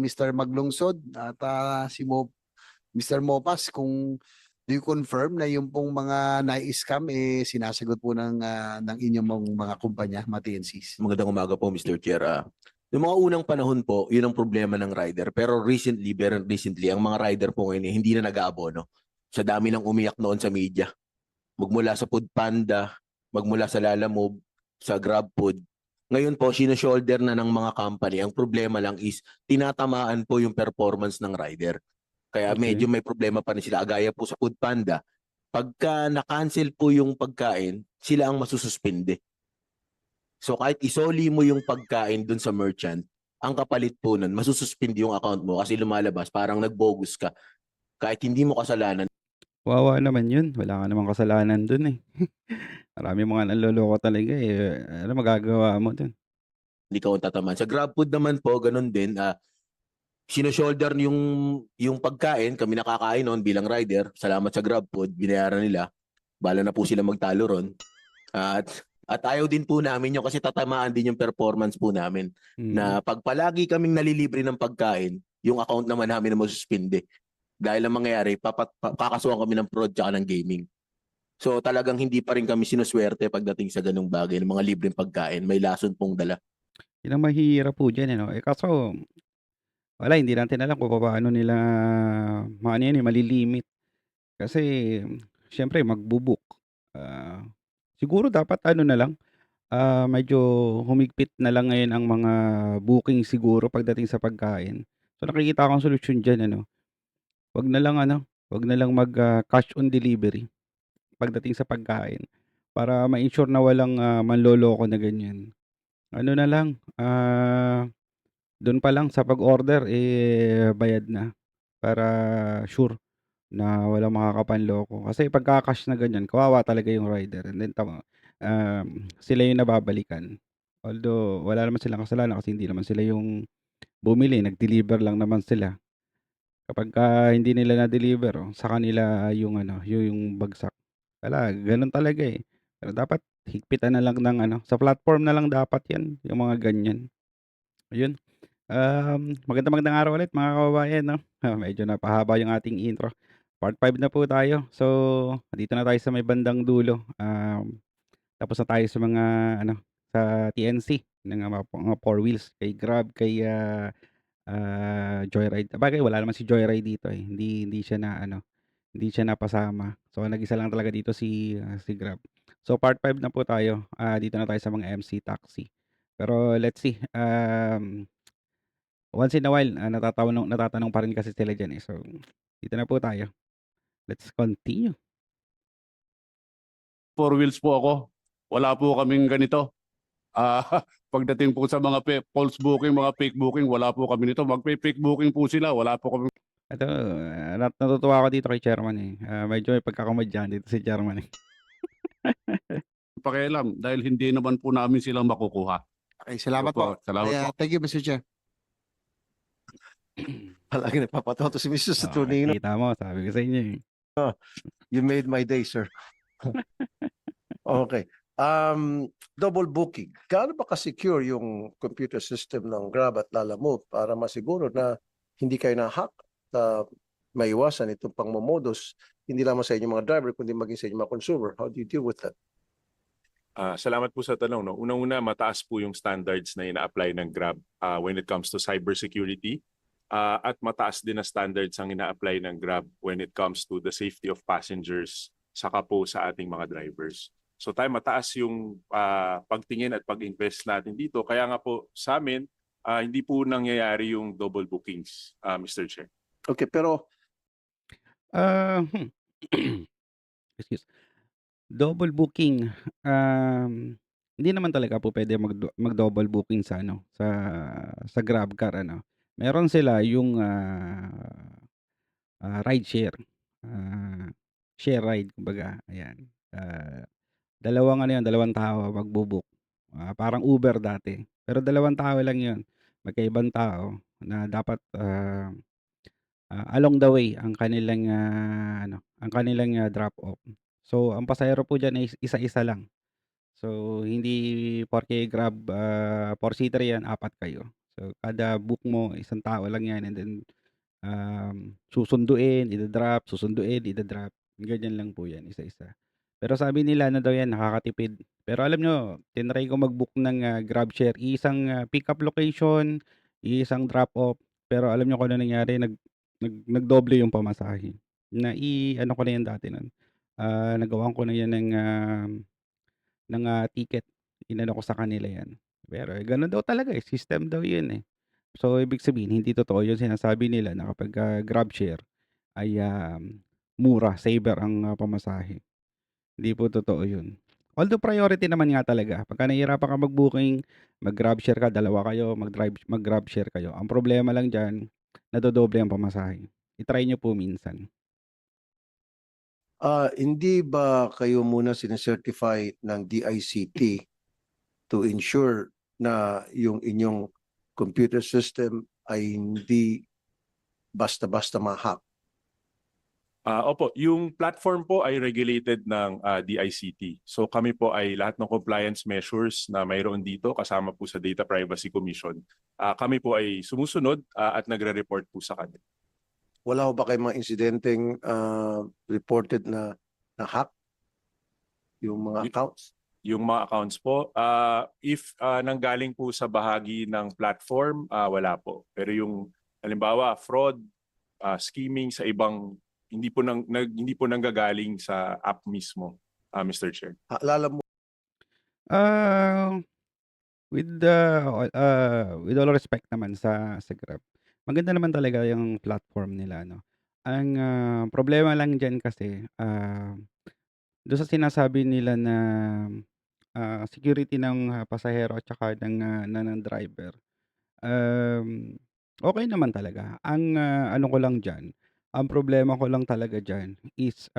Mr. Maglungsod at si Mr. Mopas kung do you confirm na yung pong mga nai-scam sinasagot po ng inyong mga kumpanya, mga TNCs? Magandang umaga po, Mr. Chair. Yung mga unang panahon po, yun ang problema ng rider. Pero recently, very recently, ang mga rider po ngayon hindi na nag-aabono. Sa dami ng umiyak noon sa media. Magmula sa Foodpanda, magmula sa Lalamove, sa GrabFood. Ngayon po, sino-shoulder na ng mga company. Ang problema lang is, tinatamaan po yung performance ng rider. Kaya medyo may problema pa rin sila. Agaya po sa Foodpanda, pagka na-cancel po yung pagkain, sila ang masususpinde. So kahit isoli mo yung pagkain dun sa merchant, ang kapalit po nun, masususpend yung account mo kasi lumalabas, parang nagbogus ka. Kahit hindi mo kasalanan, Wawa naman yun, wala ka namang kasalanan dun, eh. Maraming mga nanloloko talaga, eh, ano magagawa mo dun? hindi ka tatamaan. Sa GrabFood naman po, ganun din. Sino-shoulder yung pagkain, kami nakakain noon bilang rider. Salamat sa GrabFood, binayaran nila. Bala na po sila magtalo ron. At ayaw din po namin yun kasi tatamaan din yung performance po namin. Na pag palagi kaming nalilibre ng pagkain, yung account naman namin na masuspinde. Dahil ang mangyayari, kakasuhan kami ng fraud tsaka ng gaming. So talagang hindi pa rin kami sinuswerte pagdating sa ganung bagay ng mga libreng pagkain. May lason pong dala. Yun ang mahihirap po diyan, eh, 'no? Eh, kaso wala, hindi natin alam kung papaano nila maano yan, eh, malilimit. Kasi siyempre magbo-book, ah, siguro dapat ano na lang, medyo humigpit na lang ngayon ang mga booking siguro pagdating sa pagkain. So, nakikita ko ang solusyon diyan ano, 'wag na lang ano, 'wag na lang cash on delivery pagdating sa pagkain para ma-ensure na walang, manloloko na ganyan. Ano na lang, dun pa lang sa pag-order, eh, bayad na para sure na walang makakapanloko. Kasi pagka-cash na ganyan kawawa talaga yung rider and then sila yung nababalikan. Although wala naman silang kasalanan kasi hindi naman sila yung bumili, nag-deliver lang naman sila. Kapagka hindi nila na-deliver, oh, sa kanila yung ano, yung bagsak. Wala, gano'n talaga, eh. Pero dapat higpitan na lang ng ano, sa platform na lang dapat 'yan, yung mga ganyan. Ayun, magandang araw ulit mga kababayan 'no. Medyo napahaba yung ating intro. Part 5 na po tayo. So, nandito na tayo sa may bandang dulo. Tapos na tayo sa mga ano, sa TNC ng mga four wheels, kay Grab, kay, Joyride. Sabagay wala naman si Joyride dito, eh, hindi hindi siya na ano, hindi siya napasama. So, nag-isa lang talaga dito si Grab. So, part 5 na po tayo, dito na tayo sa mga MC taxi. Pero let's see, once in a while, natatanong pa rin kasi sila diyan, eh. So, dito na po tayo. Let's continue. Four wheels po ako. Wala po kaming ganito. Pagdating po sa mga false booking, mga fake booking, wala po kami nito. Magpe-fake booking po sila, wala po kami Ito, natutuwa ako dito kay Chairman, eh. Medyo may pagkakamadiyan dito si Chairman, eh. pakialam dahil hindi naman po namin silang makukuha. Okay, salamat po. Salamat po. Thank you, Mr. Chair. Palagi nagpapatawa to si Mr. Oh, Saturnino. kita mo, sabi ko sa inyo, eh. You made my day, sir. Okay. Double booking. Gaano ba ka-secure yung computer system ng Grab at Lalamove para masiguro na hindi kayo na-hack na maiwasan itong pangmomodus hindi lamang sa inyong mga driver kundi maging sa inyong mga consumer? How do you deal with that? Salamat po sa tanong. No? Unang-una, mataas po yung standards na ina-apply ng Grab when it comes to cybersecurity. At mataas din na standards ang ina-apply ng Grab when it comes to the safety of passengers saka po sa ating mga drivers. So tayo mataas yung pagtingin at pag-invest natin dito. Kaya nga po sa amin, hindi po nangyayari yung double bookings, Mr. Chair. Okay, pero Excuse. Double booking, hindi naman talaga po puwede mag-double booking sa ano, sa GrabCar ano. Meron sila yung, rideshare, share ride kumbaga, ayan. Dalawang ano 'yun, dalawang tao magbo-book, parang Uber dati. Pero dalawang tao lang 'yun, magkaibang tao na dapat, along the way ang kanilang, ano, ang kanilang, drop off. So, ang pasahero po diyan ay isa-isa lang. So, hindi porke Grab, four-seater 'yan, apat kayo. So, kada book mo isang tao lang 'yan and then, susunduin, ida-drop, susunduin, ida-drop, ganyan lang po 'yan, isa-isa. Pero sabi nila ano daw 'yan, nakakatipid. Pero alam niyo, tinry ko mag-book ng, GrabShare, iisang, pickup location, iisang drop-off, pero alam niyo kung ano nangyari, nagdoble yung pamasahe. Nai-ano ko na 'yan dati nun, nagawan ko na 'yan ng ticket, inano ko sa kanila 'yan. Pero gano'n daw talaga, eh, system daw 'yun, eh. So, ibig sabihin hindi totoo yung sinasabi nila na kapag, GrabShare ay, mura, saver ang, pamasahe. Hindi po totoo 'yun. Although priority naman nga talaga pagka nahihirapan ka mag-booking, mag-GrabShare ka, dalawa kayo, mag-GrabShare kayo. Ang problema lang diyan, nadodoble ang pamasahe. I-try niyo po minsan. Hindi ba kayo muna sine-certify ng DICT to ensure na yung inyong computer system ay hindi basta-basta ma-hack? Opo, yung platform po ay regulated ng DICT. So kami po ay lahat ng compliance measures na mayroon dito kasama po sa Data Privacy Commission. Kami po ay sumusunod at nagre-report po sa kanila. Wala ho ba kayong mga insidenteng reported na hack yung mga accounts? Yung mga accounts po, if nanggaling po sa bahagi ng platform, wala po. Pero yung halimbawa fraud, scheming sa ibang hindi po nanggagaling sa app mismo, Mr. Chair. Alala mo Ah, with all respect naman sa Grab, maganda naman talaga yung platform nila 'no. Ang, problema lang diyan kasi, dun sa sinasabi nila na, security ng, pasahero at saka ng driver, okey naman talaga. Ang, ano ko lang diyan, ang problema ko lang talaga diyan is,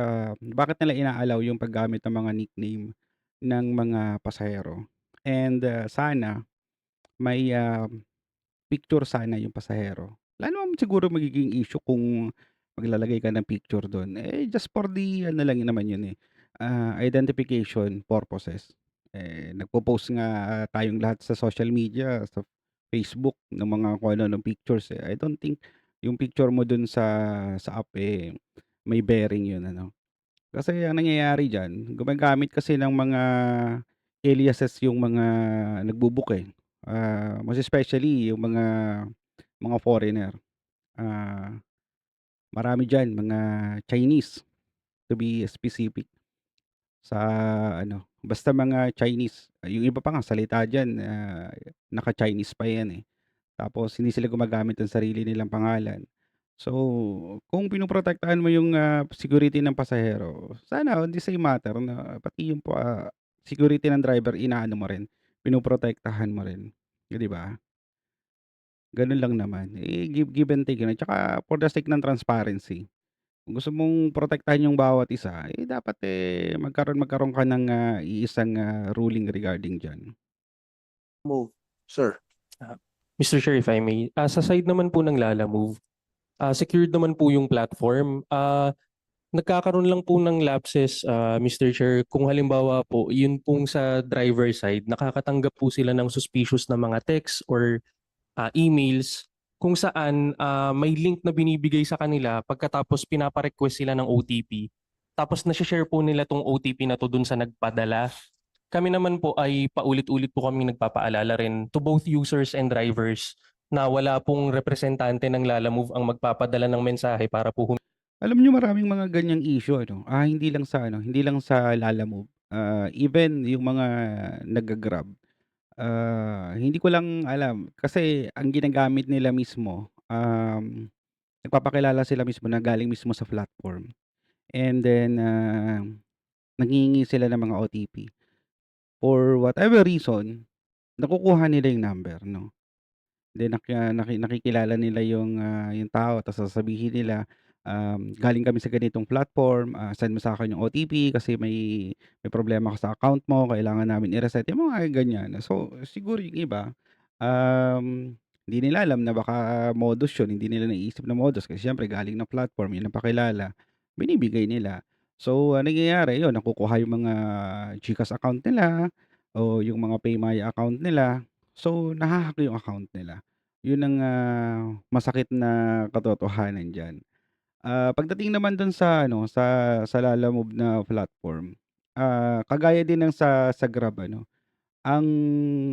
bakit nila ina-allow yung paggamit ng mga nickname ng mga pasahero and, sana may, picture sana yung pasahero. Wala naman siguro magiging issue kung maglalagay ka ng picture dun, eh, just for the ano lang naman yun, eh, identification purposes. Eh, nagpo-post nga tayong lahat sa social media, sa Facebook ng mga kung ano-anong pictures, eh. I don't think yung picture mo dun sa app, eh, may bearing yun ano. Kasi ang nangyayari diyan, gumagamit kasi ng mga aliases yung mga nagbo-book, eh. Most especially yung mga foreigner. Ah, Marami diyan mga Chinese to be specific sa ano, basta mga Chinese. Yung iba pa nga salita diyan, naka-Chinese pa 'yan, eh. Tapos hindi sila gumagamit ng sarili nilang pangalan. So, kung pinoprotektahan mo yung, security ng pasahero, sana on the same matter na pati yung security ng driver inaano mo rin, pinoprotektahan mo rin, 'di ba? Gano'n lang naman, eh, give and take yun at saka for the sake ng transparency. Kung gusto mong protektahan yung bawat isa, eh, dapat, eh, magkaroon ka ng, iisang, ruling regarding diyan. move, sir. Mr. Chair, if I may, sa side naman po ng Lalamove, secured naman po yung platform. Nagkakaroon lang po ng lapses, Mr. Chair, kung halimbawa po, yun pong sa driver side, nakakatanggap po sila ng suspicious na mga text or emails kung saan may link na binibigay sa kanila pagkatapos pinapa-request sila ng OTP. Tapos nasi-share po nila tong OTP na to dun sa nagpadala. Kami naman po ay paulit-ulit po kaming nagpapaalala rin to both users and drivers na wala pong representante ng Lalamove ang magpapadala ng mensahe para po Alam niyo maraming mga ganyang issue ano, hindi lang sa Lalamove, even yung mga nagga-Grab. Hindi ko lang alam kasi ang ginagamit nila mismo, nagpapakilala sila mismo na galing mismo sa platform and then, nanghihingi sila ng mga OTP. For whatever reason, nakukuha nila yung number 'no. Then nakikilala nila yung tao ta's sasabihin nila, "Galing kami sa ganitong platform, send mo sa'kin yung OTP kasi may problema ka sa account mo, kailangan namin i-reset." Yung mga ganyan. So, siguro yung iba, hindi nila alam na baka modus yun, hindi nila naiisip na modus kasi siyempre galing ng platform, yun ang pakilala, binibigay nila. So, ang nangyayari yun, nakukuha yung mga GCash account nila o yung mga PayMaya account nila. So, naha-hack yung account nila. Yun ang, masakit na katotohanan diyan. Pagdating naman dun sa ano, sa Lalamove na platform, kagaya din ng sa Grab ano, ang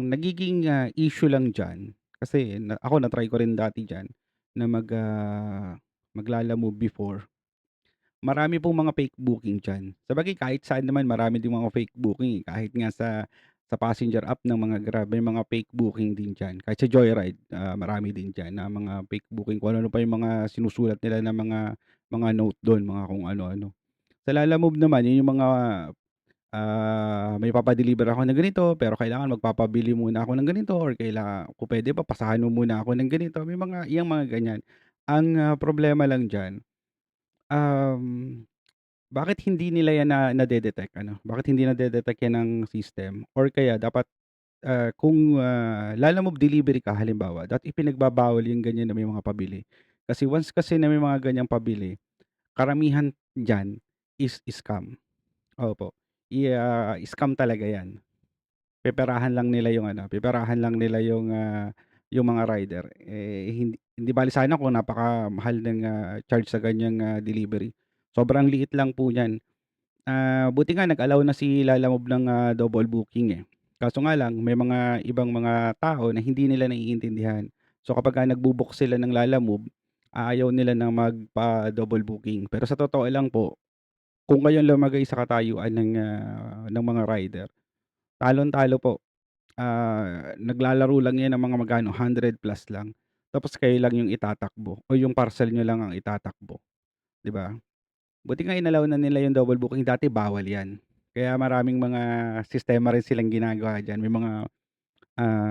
nagiging, issue lang diyan kasi ako na-try ko rin dati diyan na mag-Lalamove before. Marami pong mga fake booking diyan. Sabagay kahit saan naman marami ding mga fake booking, eh, kahit nga sa passenger app ng mga Grab may mga fake booking din diyan. Kahit sa Joyride, marami din diyan na mga fake booking kung ano-ano pa yung mga sinusulat nila na mga note dun, mga kung ano-ano. Sa Lalamove naman yun yung mga, may papa-deliver ako ng ganito pero kailangan magpapabili muna ako ng ganito or kung puwede pa pasahan mo muna ako ng ganito, may mga iyang mga ganyan. Ang, problema lang diyan, um bakit hindi nila yan nade-detect ano, bakit hindi nade-detect yan ng system or kaya dapat, kung, Lalamove delivery ka halimbawa dapat ipinagbabawal yung ganyan na may mga pabili. Kasi once kasi na may mga ganyang pabili, karamihan diyan is scam. Opo, scam talaga yan. Peperahan lang nila yung ano, peperahan lang nila yung mga rider. Eh, hindi bale sana kung napakamahal ng, charge sa ganyang, delivery. Sobrang liit lang po niyan. Buti nga nag-allow na si Lalamove ng, double booking, eh. Kaso nga lang may mga ibang mga tao na hindi nila naiintindihan. So, kapagka nagbo-book sila ng Lalamove, ayaw nila na magpa-double booking. Pero sa totoo lang po, kung kayo lumagay sa katayuan ng mga rider, talong-talo po. Naglalaro lang 'yan ng mga magkano, 100 plus lang. Tapos kayo lang yung itatakbo o yung parcel niyo lang ang itatakbo, 'di ba? Buti nga inallow na nila yung double booking, dati bawal 'yan. Kaya maraming mga sistema rin silang ginagawa diyan, may mga,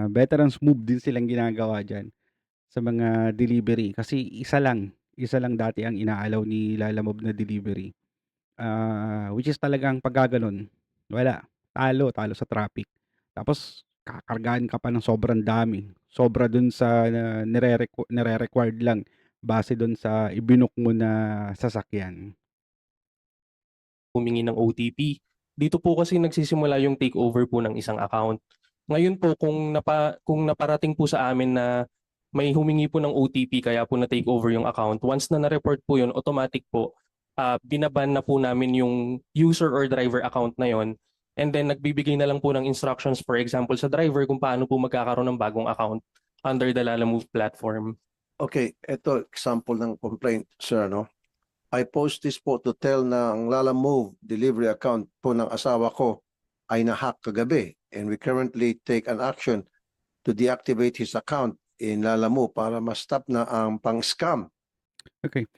veterans move din silang ginagawa diyan sa mga delivery. Kasi isa lang dati ang ina-allow ni Lalamove na delivery. Which is talagang pagka gano'n, wala, talo sa traffic. Tapos kakargahan ka pa ng sobrang dami, sobra dun sa nire-required lang base dun sa ibinook mo na sasakyan. Humingi ng OTP. Dito po kasi nagsisimula yung takeover po ng isang account. Ngayon po kung naparating po sa amin na may humingi po ng OTP kaya po na takeover yung account, once na na-report po yun, automatic po binaban na po namin yung user or driver account na yon. And then nagbibigay na lang po ng instructions, for example sa driver, kung paano po magkakaroon ng bagong account under the Lalamove platform. Okay, ito example ng complaint, sir, no? I post this po to tell na ang Lalamove delivery account po ng asawa ko ay na-hack kagabi and we currently take an action to deactivate his account in Lalamove para ma-stop na ang pang-scam. Okay.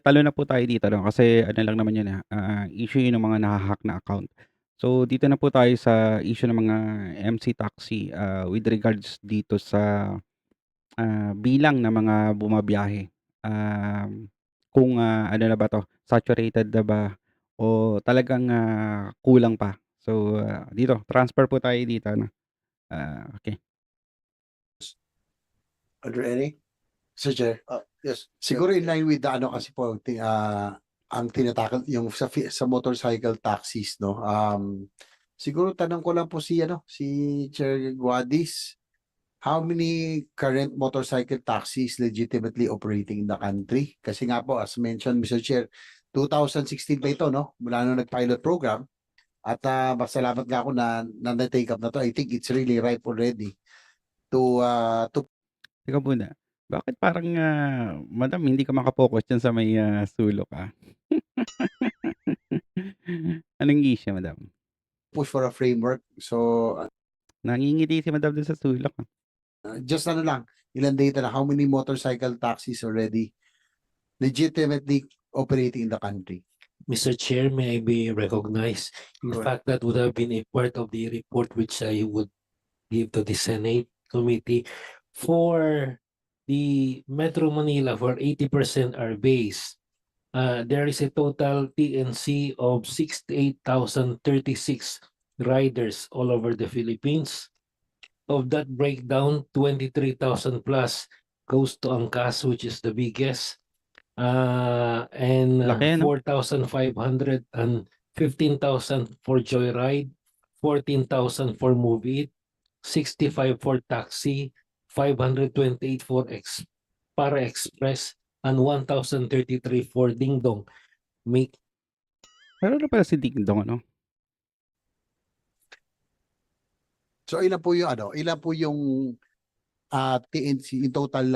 Talo na po tayo dito 'no, kasi ano lang naman 'yun, issue 'yun ng mga naha-hack na account. So, dito na po tayo sa issue ng mga MC Taxi, with regards dito sa, bilang ng mga bumabiyahe. Kung, ano na ba 'to, saturated na ba o talagang, kulang pa. So, dito transfer po tayo dito 'no. Okey. Are there any? Sir Chair, Yes. siguro in line with the ano kasi po, ang tinatakal yung sa motorcycle taxis, no? Siguro tanong ko lang po si Chair Guadis, how many current motorcycle taxis legitimately operating in the country? Kasi nga po, as mentioned, Mr. Chair, 2016 pa ito, no? Mula nung nag-pilot program. At masalamat nga ako na na-take up na to. I think it's really ripe already to Teka muna, bakit parang, madam hindi ka maka-focus diyan sa may, sulok, Anong issue madam? push for a framework. So, Nangingiti si madam dun sa sulok, just ano lang, ilan data na how many motorcycle taxis already legitimately operating in the country? Mr. Chair, may I be recognized? In Go ahead. fact, that would have been a part of the report which I would give to the Senate committee. For the Metro Manila, where 80% are based, there is a total TNC of 68,036 riders all over the Philippines. Of that breakdown, 23,000 plus goes to Angkas, which is the biggest. And Laki, no? 4,500 and 15,000 for Joyride, 14,000 for Move It, 65 for taxi, 528 for Para Express, and 1,033 for Ding Dong. Make Pero ano pala si Ding Dong, ano? So ilan po yung ilan po yung TNC in total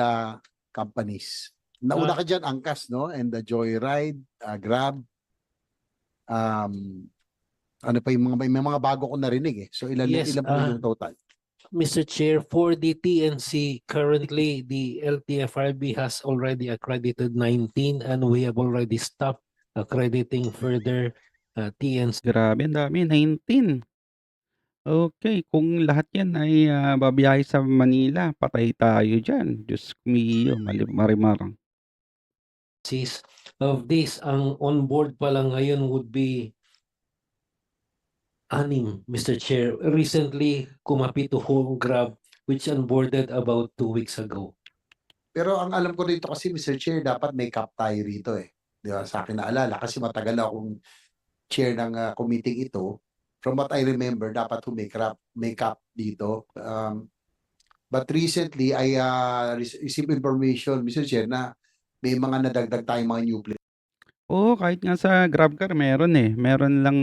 companies? Nauna ka dyan, Angkas, no? And the Joyride, Grab, ano pa yung may mga bago ko narinig eh. So ilan Yes, ilan po yung total? Mr. Chair, for the TNC, currently the LTFRB has already accredited 19 and we have already stopped accrediting further TNC. Grabe, ang dami, 19. Okay, kung lahat yan ay babiyahe sa Manila, patay tayo dyan. Diyos kumiyo, marimar. Of this, ang on board pa lang ngayon would be 6, Mr. Chair. Recently, kumapito home Grab, which onboarded about 2 weeks ago. Pero ang alam ko dito kasi, Mr. Chair, dapat may cap tayo rito eh. Di ba? Sa akin naalala kasi matagal na akong chair ng committee ito. From what I remember, dapat may cap dito. But recently, I received information, Mr. Chair, na may mga nadagdag tayong mga new players. Oo, kahit nga sa GrabCar meron eh. Meron lang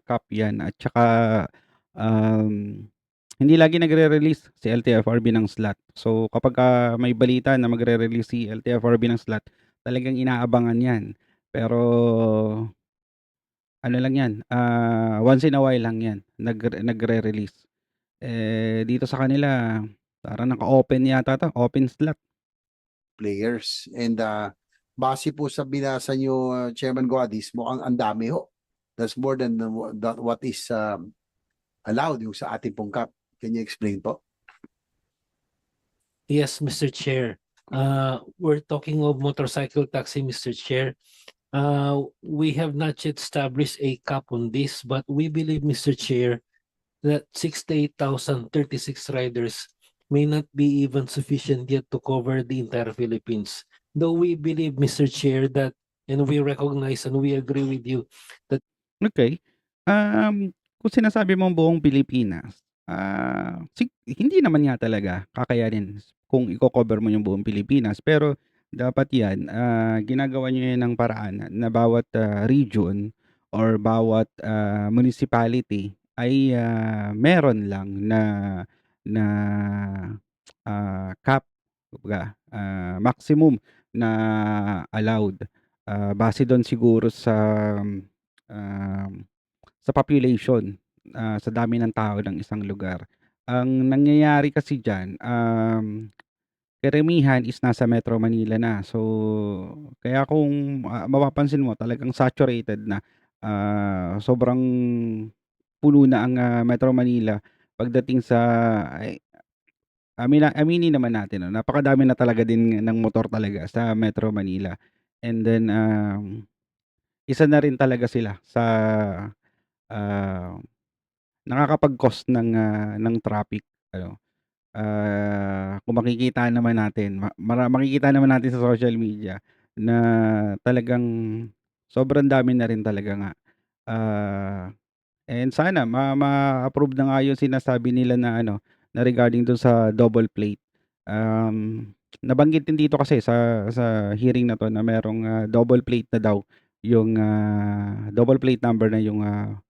cap yan. At saka hindi lagi nagre-release si LTFRB ng slot. So kapag may balita na magre-release si LTFRB ng slot, talagang inaabangan yan. Pero ano lang yan, once in a while lang yan, nagre-release. Dito sa kanila, parang naka-open yata to, open slot. Players. And base po sa binasa nyo, Chairman Guadis, mukhang ang dami ho. That's more than what is allowed yung sa ating pong cap. Can you explain po? Yes, Mr. Chair. We're talking of motorcycle taxi, Mr. Chair. We have not yet established a cap on this, but we believe, Mr. Chair, that 68,036 riders may not be even sufficient yet to cover the entire Philippines. Though we believe, Mr. Chair, that, and we recognize and we agree with you, that Okay. Kung sinasabi mong buong Pilipinas, hindi naman nga talaga kakayanin kung i-cover mo yung buong Pilipinas. Pero dapat yan, ginagawa nyo yan ng paraan na bawat region or bawat municipality ay meron lang na cap, maximum na allowed. Base doon siguro sa population, sa dami ng tao ng isang lugar. Ang nangyayari kasi diyan, karamihan is nasa Metro Manila na. So, kaya kung mapapansin mo talagang saturated na, sobrang puno na ang Metro Manila pagdating sa aminin naman natin, no, napakadami na talaga din ng motor talaga sa Metro Manila. And then, isa na rin talaga sila sa nakakapag-cause ng traffic, ano. Kung makikita naman natin, makikita naman natin sa social media na talagang sobrang dami na rin talaga nga. And sana ma-approve na nga yung sinasabi nila na na regarding dun sa double plate. Nabanggit din dito kasi sa hearing na to na merong double plate na daw yung double plate number na yung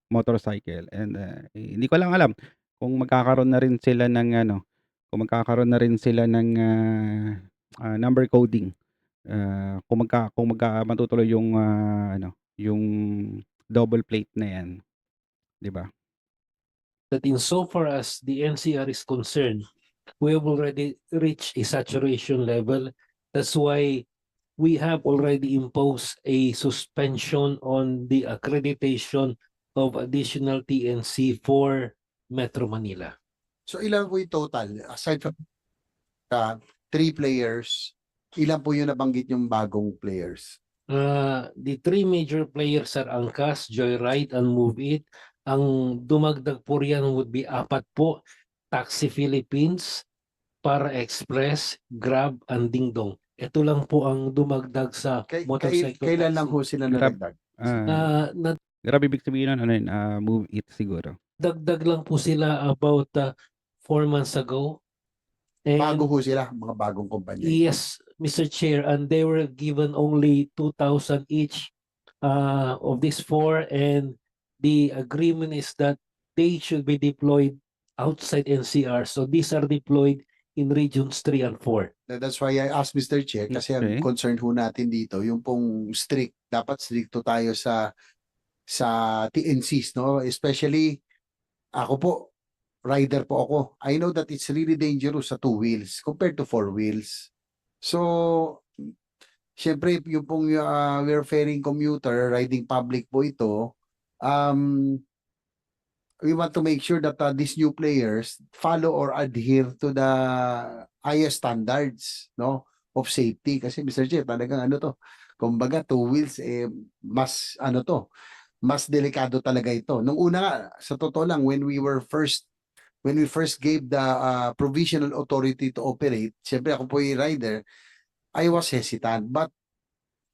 motorcycle. And hindi ko lang alam kung magkakaroon na rin sila ng number coding. Kung matutuloy yung yung double plate na yan, 'di ba? that insofar as the NCR is concerned, we have already reached a saturation level. That's why we have already imposed a suspension on the accreditation of additional TNC for Metro Manila. So ilan po yung total? Aside from 3 players, ilan po yung nabanggit yung bagong players? The 3 major players are Angkas, Joyride, and Move It. Ang dumagdag po riyan would be 4 po, Taxi Philippines, Para Express, Grab, and Ding Dong. Ito lang po ang dumagdag sa motorcycle Kailan taxi. lang ho sila Grab. nadagdag? Grabe, ibig sabihin nun, Move It siguro. Dagdag lang po sila about 4 months ago. Bago And ho sila, mga bagong kumpanya. yes, Mr. Chair, and they were given only 2,000 each of these four, and the agreement is that they should be deployed outside NCR. So these are deployed in regions 3 and 4. That's why I asked Mr. Chair kasi ang Okay. concern ho natin dito, yung pong strict, dapat stricto tayo sa TNCs, no? Especially, ako po, rider po ako. I know that it's really dangerous sa 2 wheels compared to 4 wheels. So, syempre, yung pong we're faring commuter, riding public po ito, we want to make sure that these new players follow or adhere to the highest standards, no, of safety. Kasi Mr. Chair, talagang ano to, kumbaga 2 wheels, mas ano to, mas delikado talaga ito. Nung una nga, sa totoo lang, when we first gave the provisional authority to operate, syempre ako po yung rider, I was hesitant. But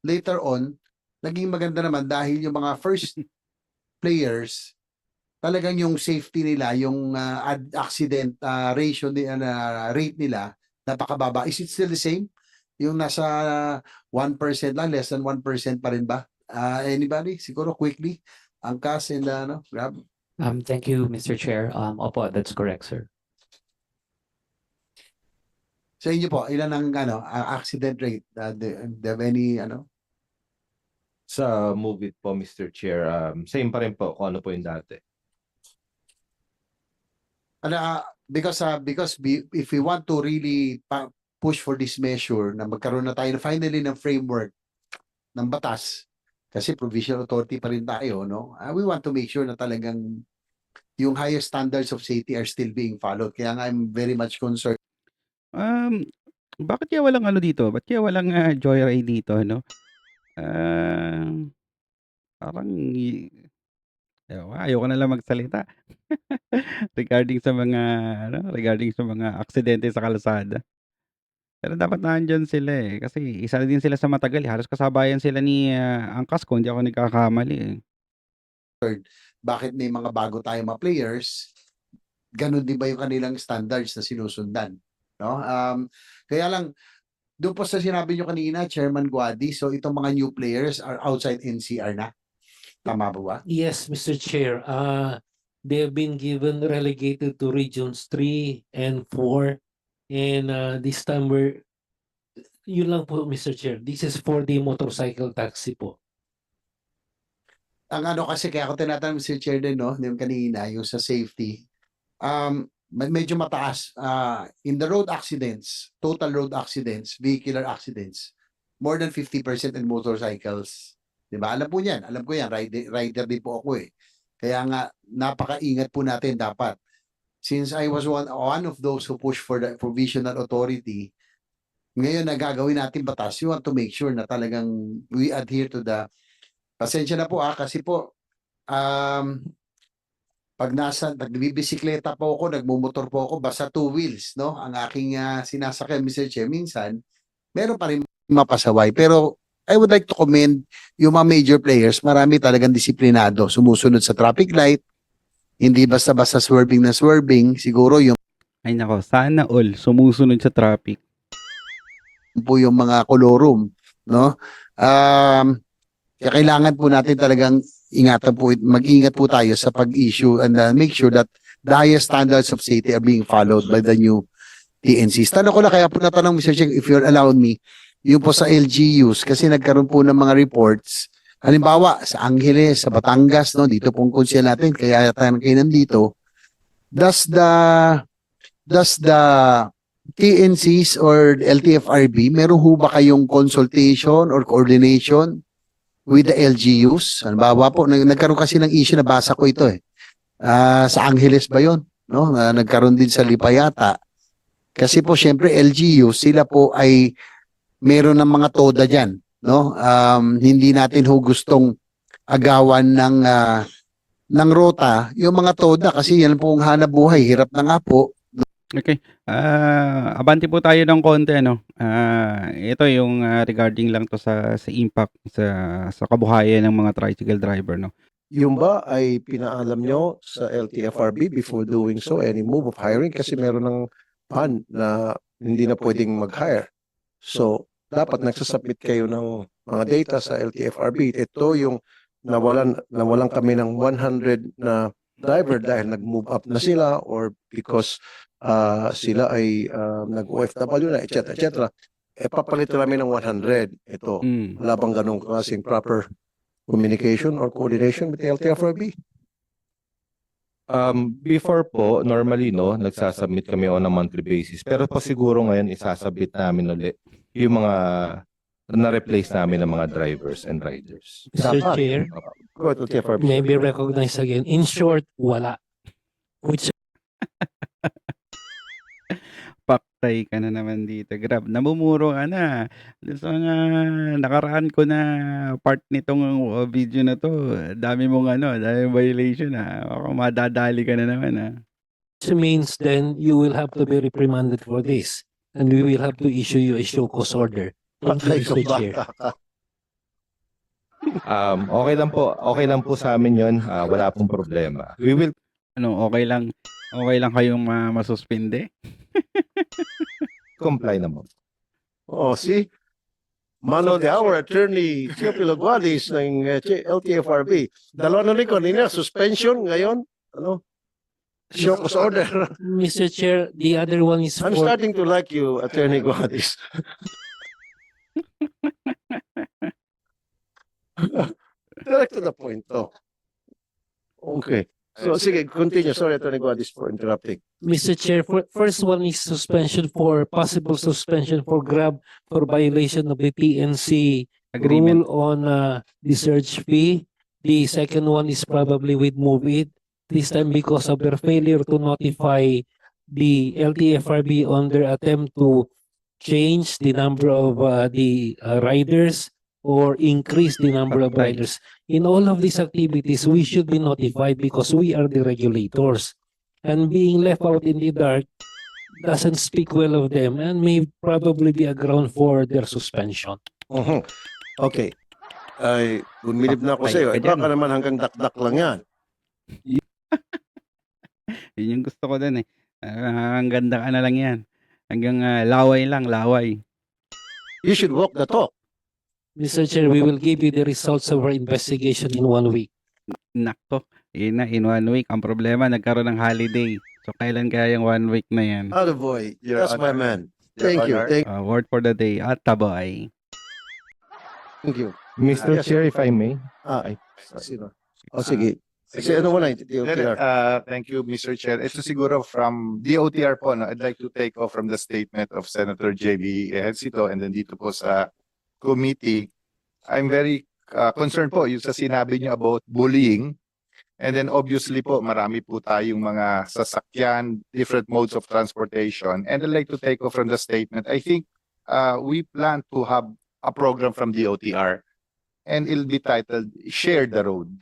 later on, naging maganda naman dahil yung mga first players, talagang yung safety nila, yung accident rate nila, napakababa. Is it still the same? Yung nasa 1% lang, less than 1% pa rin ba? Anybody? Siguro quickly. Angkas and Grab. Thank you, Mr. Chair. Opo, that's correct, sir. Sa inyo po, ilan ang accident rate? Do you have any Sa move it po, Mr. Chair, same pa rin po kung ano po yung dati. because if we want to really push for this measure na magkaroon na tayo finally ng framework ng batas kasi provisional authority pa rin tayo, no? We want to make sure na talagang yung higher standards of safety are still being followed. Kaya nga I'm very much concerned. Bakit kaya walang ano dito? Bakit kaya walang joyride dito, no? Parang ayoko na lang magsalita regarding sa mga aksidente sa kalsada. Pero dapat nandiyan sila kasi isa din sila sa matagal. Halos kasabayan sila ni Angkas kung hindi ako nagkakamali. Bakit may mga bago tayong mga players, ganun din ba yung kanilang standards na sinusundan? No? Kaya lang, doon po sa sinabi nyo kanina, Chairman Guadi, so itong mga new players are outside NCR na? Tama po ba? Yes, Mr. Chair. They have been given relegated to regions 3 and 4. And this time yun lang po, Mr. Chair. This is for the motorcycle taxi po. Ang kasi kaya ako tinatanong Mr. Chair din, no, yung kanina, yung sa safety, medyo mataas. In the road accidents, total road accidents, vehicular accidents, more than 50% in motorcycles. Diba? Alam po yan. Alam ko yan. Rider din po ako eh. Kaya nga, napakaingat po natin dapat. Since I was one of those who pushed for the provisional authority, ngayon na gagawin natin batas, you want to make sure na talagang we adhere to the. Pasensya na po kasi po pag nagbibisikleta po ako, nagmumotor po ako, basta 2 wheels, no? Ang aking sinasakyan, Mr. Chair, minsan meron pa rin mapasaway. Pero I would like to commend yung mga major players, marami talagang disiplinado, sumusunod sa traffic light, hindi basta-basta swerving na swerving, siguro yung Ay nako, sana all sumusunod sa traffic. po yung mga kolorum, no? Kaya kailangan po natin talagang mag-ingat po tayo sa pag-issue and make sure that the highest standards of safety are being followed by the new TNCs. Tanong ko na kaya po natanong, Mr. Chair, if you're allowed me, yung po sa LGUs, kasi nagkaroon po ng mga reports, halimbawa, sa Angeles, sa Batangas, no, dito pong konsil natin, kaya tayo kayo nandito, does the TNCs or LTFRB, meron ho ba kayong consultation or coordination with the LGUs? Halimbawa po, nagkaroon kasi ng issue, nabasa ko ito sa Angeles ba yun? No? Nagkaroon din sa Lipa yata. Kasi po, syempre, LGUs, sila po ay meron ng mga toda dyan. No? Hindi natin ho gustong agawan ng rota yung mga toda kasi yan po ang hanap buhay. Hirap na nga po. Okay. Abante po tayo ng konti ito yung regarding lang to sa impact sa kabuhayan ng mga tricycle driver, no. Yung ba ay pinaalam nyo sa LTFRB before doing so, any move of hiring? Kasi meron ng ban na hindi na pwedeng mag-hire. So, dapat nagsasubmit kayo ng mga data sa LTFRB. Ito yung nawalan kami ng 100 na driver dahil nag-move up na sila or because sila ay nag-OFW na, etc. etc. Papalit namin ng 100. Ito, wala bang ganong klaseng proper communication or coordination with the LTFRB? Before po, normally no, nagsasubmit kami on a monthly basis. Pero po siguro ngayon isasubmit namin ulit yung mga na-replace namin ng mga drivers and riders. Mr. Dapat. Chair, Go to LTFRB. maybe recognize again. In short, wala. Which Paktay ka na naman dito. Grab, namumuro ka na. Sa mga nakaraan ko na part nitong video na to, dami mong dami violation Baka madadali ka na naman means then you will have to be reprimanded for this. And we will have to issue you a show cause order. Thank you, Patay ka Mr. Chair. bata ka. Okay lang po sa amin yun. Wala pong problema. We will Okay lang kayong masuspinde? comply naman. Oh, see? Man of the hour, Attorney Teofilo Guadis ng LTFRB. Dalawa na rin kanina, suspension ngayon. Show cause order. Mr. Chair, the other one is I'm for starting to like you, Attorney Guadis. Direct to the point, Okay. So, sige, continue. Sorry, Attorney Guadis, for interrupting. Mr. Chair, first one is possible suspension for Grab for violation of the PNC Agreement. rule on the search fee. The second one is probably with MoveIt. This time because of their failure to notify the LTFRB on their attempt to change the number of the riders or increase the number of Patay. riders. In all of these activities, we should be notified because we are the regulators. And being left out in the dark doesn't speak well of them and may probably be a ground for their suspension. Okay. Ay, bumilib na ako Patay sa iyo. ka Baka dyan. naman hanggang dakdak lang yan. Yun yung gusto ko dun ang ganda ka na lang yan. Hanggang laway lang, laway. You should walk the talk. Mr. Chair, we will give you the results of our investigation in 1 week. Nako, in 1 week. Ang problema, nagkaroon ng holiday. So, kailan kaya yung 1 week na yan? Out boy. Your That's my Honor. man. Thank you. Thank Word for the day, taboy. you. Mr. Yes. Chair, if I may. Ay, sino? O sige. Kasi ano mo na, DOTR. Thank you, Mr. Chair. Ito siguro from DOTR po, no? I'd like to take off from the statement of Senator J.B. Ejercito and then dito po sa committee. I'm very concerned po yung sa sinabi niyo about bullying. And then obviously po, marami po tayong mga sasakyan, different modes of transportation. And I'd like to take off from the statement. I think we plan to have a program from DOTR and it'll be titled Share the Road.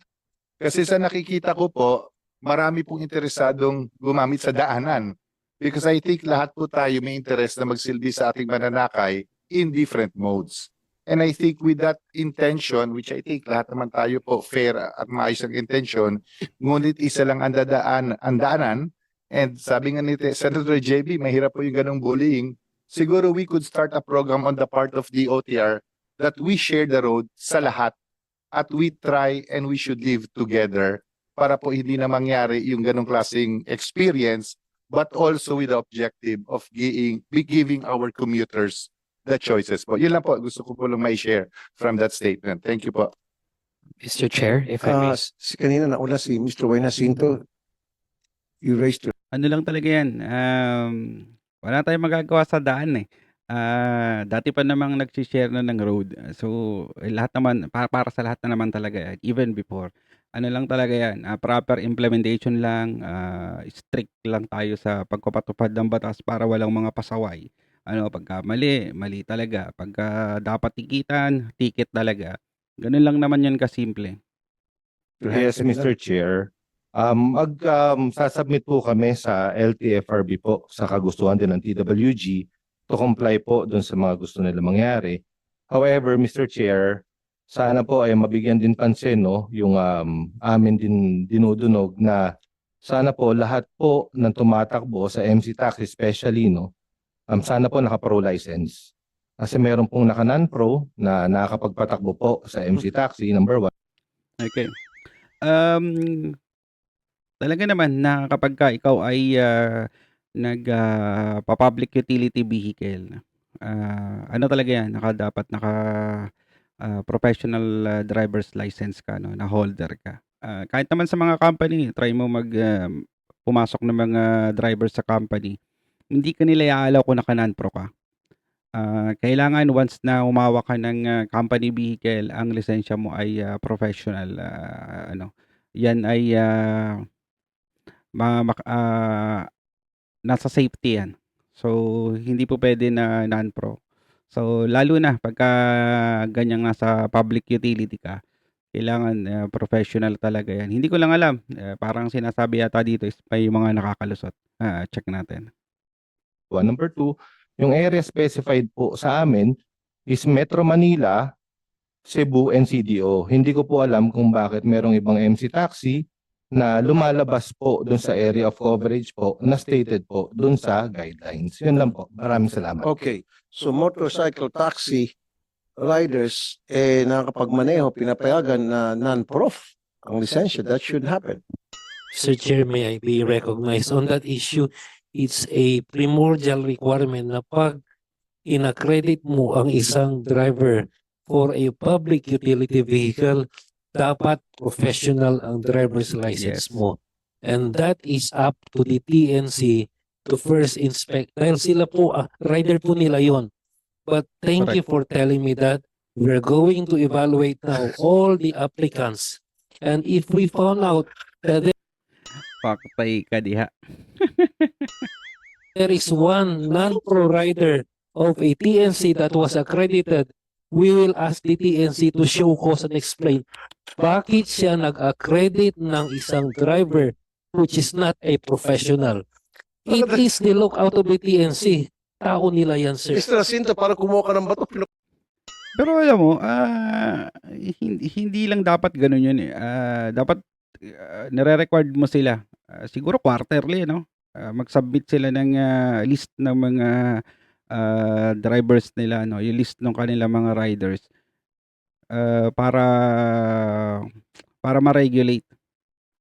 Kasi sa nakikita ko po, marami pong interesadong gumamit sa daanan. Because I think lahat po tayo may interest na magsilbi sa ating mananakay in different modes. And I think with that intention, which I think lahat naman tayo po fair at maayos ang intention, ngunit isa lang ang daanan. And sabi nga ni Senator JB, mahirap po yung ganong bullying. Siguro we could start a program on the part of DOTR that we share the road sa lahat. At we try and we should live together para po hindi na mangyari yung ganong klaseng experience, but also with the objective of giving our commuters the choices po. Yun lang po, gusto ko po lang may-share from that statement. Thank you po. Mr. Chair, if I may. Kanina nauna si Mr. Wayne Jacinto. You raised your... Ano lang talaga yan, wala tayong magagawa sa daan dati pa namang nag-share na ng road. So, lahat naman, para sa lahat na naman talaga, even before. Ano lang talaga yan, proper implementation lang, strict lang tayo sa pagpapatupad ng batas para walang mga pasaway. Pagka mali talaga. Pagka dapat tikitan, ticket talaga. Ganun lang naman yan kasimple. Yes, Mr. Chair. Sasubmit po kami sa LTFRB po sa kagustuhan din ng TWG to comply po dun sa mga gusto nila mangyari. However, Mr. Chair, sana po ay mabigyan din pansin yung amin din dinudunog na sana po lahat po ng tumatakbo sa MC Taxi, especially sana po naka-pro license. Kasi meron pong naka-non-pro na nakakapagpatakbo po sa MC Taxi, number 1. Okay. Talaga naman na kapagka ikaw ay, pa-public utility vehicle, ano talaga 'yan, dapat professional, driver's license ka 'no, na holder ka. Kahit naman sa mga company, try mo pumasok ng mga driver sa company, hindi ka nila i-a-allow kung naka non-pro ka. Kailangan once na humawak ka ng, company vehicle, ang lisensya mo ay, professional, 'yan ay, nasa safety 'yan. So, hindi po puwede na non-pro. So, lalo na pagka ganyang nasa public utility ka, kailangan, professional talaga 'yan. Hindi ko lang alam, parang sinasabi yata dito is may mga nakakalusot. Check natin. Number 2, yung area specified po sa amin is Metro Manila, Cebu, and CDO. Hindi ko po alam kung bakit merong ibang MC Taxi na lumalabas po dun sa area of coverage po na stated po dun sa guidelines. Yun lang po. Maraming salamat. Okay. So motorcycle taxi riders nakakapagmaneho, pinapayagan na non-prof ang lisensya. That should happen. Sir Chair, may I be recognized on that issue? It's a primordial requirement na pag in-accredit mo ang isang driver for a public utility vehicle, dapat professional ang driver's license Yes. mo. And that is up to the TNC to first inspect. Dahil sila po, rider po nila yon. But thank you for telling me that we're going to evaluate now all the applicants. And if we found out that Pakpay ka diha. there is one non-pro rider of a TNC that was accredited, we will ask the TNC to show cause and explain bakit siya nag-accredit ng isang driver which is not a professional. It is the lookout of the TNC. Tao nila yan, sir. Mr. Jacinto, para kumuha ka ng bato, Pero alam mo, hindi lang dapat gano'n yun eh. Dapat nire-required mo sila. Siguro quarterly, no? Mag-submit sila ng list ng mga drivers nila, no? Yung list ng kanilang mga riders. Para ma-regulate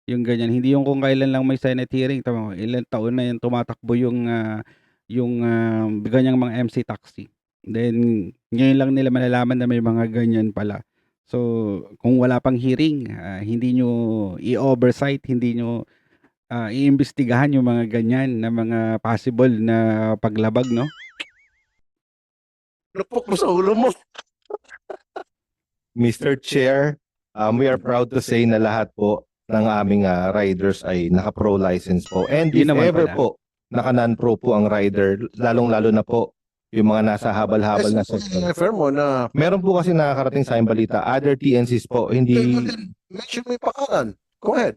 yung ganyan. Hindi yung kung kailan lang may Senate hearing. Tama mo, ilang taon na yung tumatakbo yung ganyang mga MC Taxi. Then, ngayon lang nila malalaman na may mga ganyan pala. So, kung wala pang hearing, hindi nyo i-oversight, hindi nyo iimbestigahan yung mga ganyan na mga possible na paglabag, no? pinupok mo sa ulo mo. Mr. Chair, we are proud to say na lahat po ng aming riders ay naka-pro license po. And if Yun naman ever pala. po, naka-non-pro po ang rider, lalong-lalo na po yung mga nasa habal-habal na sector. Refer mo na Meron po kasi nakakarating sa aking balita, other TNCs po, hindi... mention mo yung pangalan. Go ahead.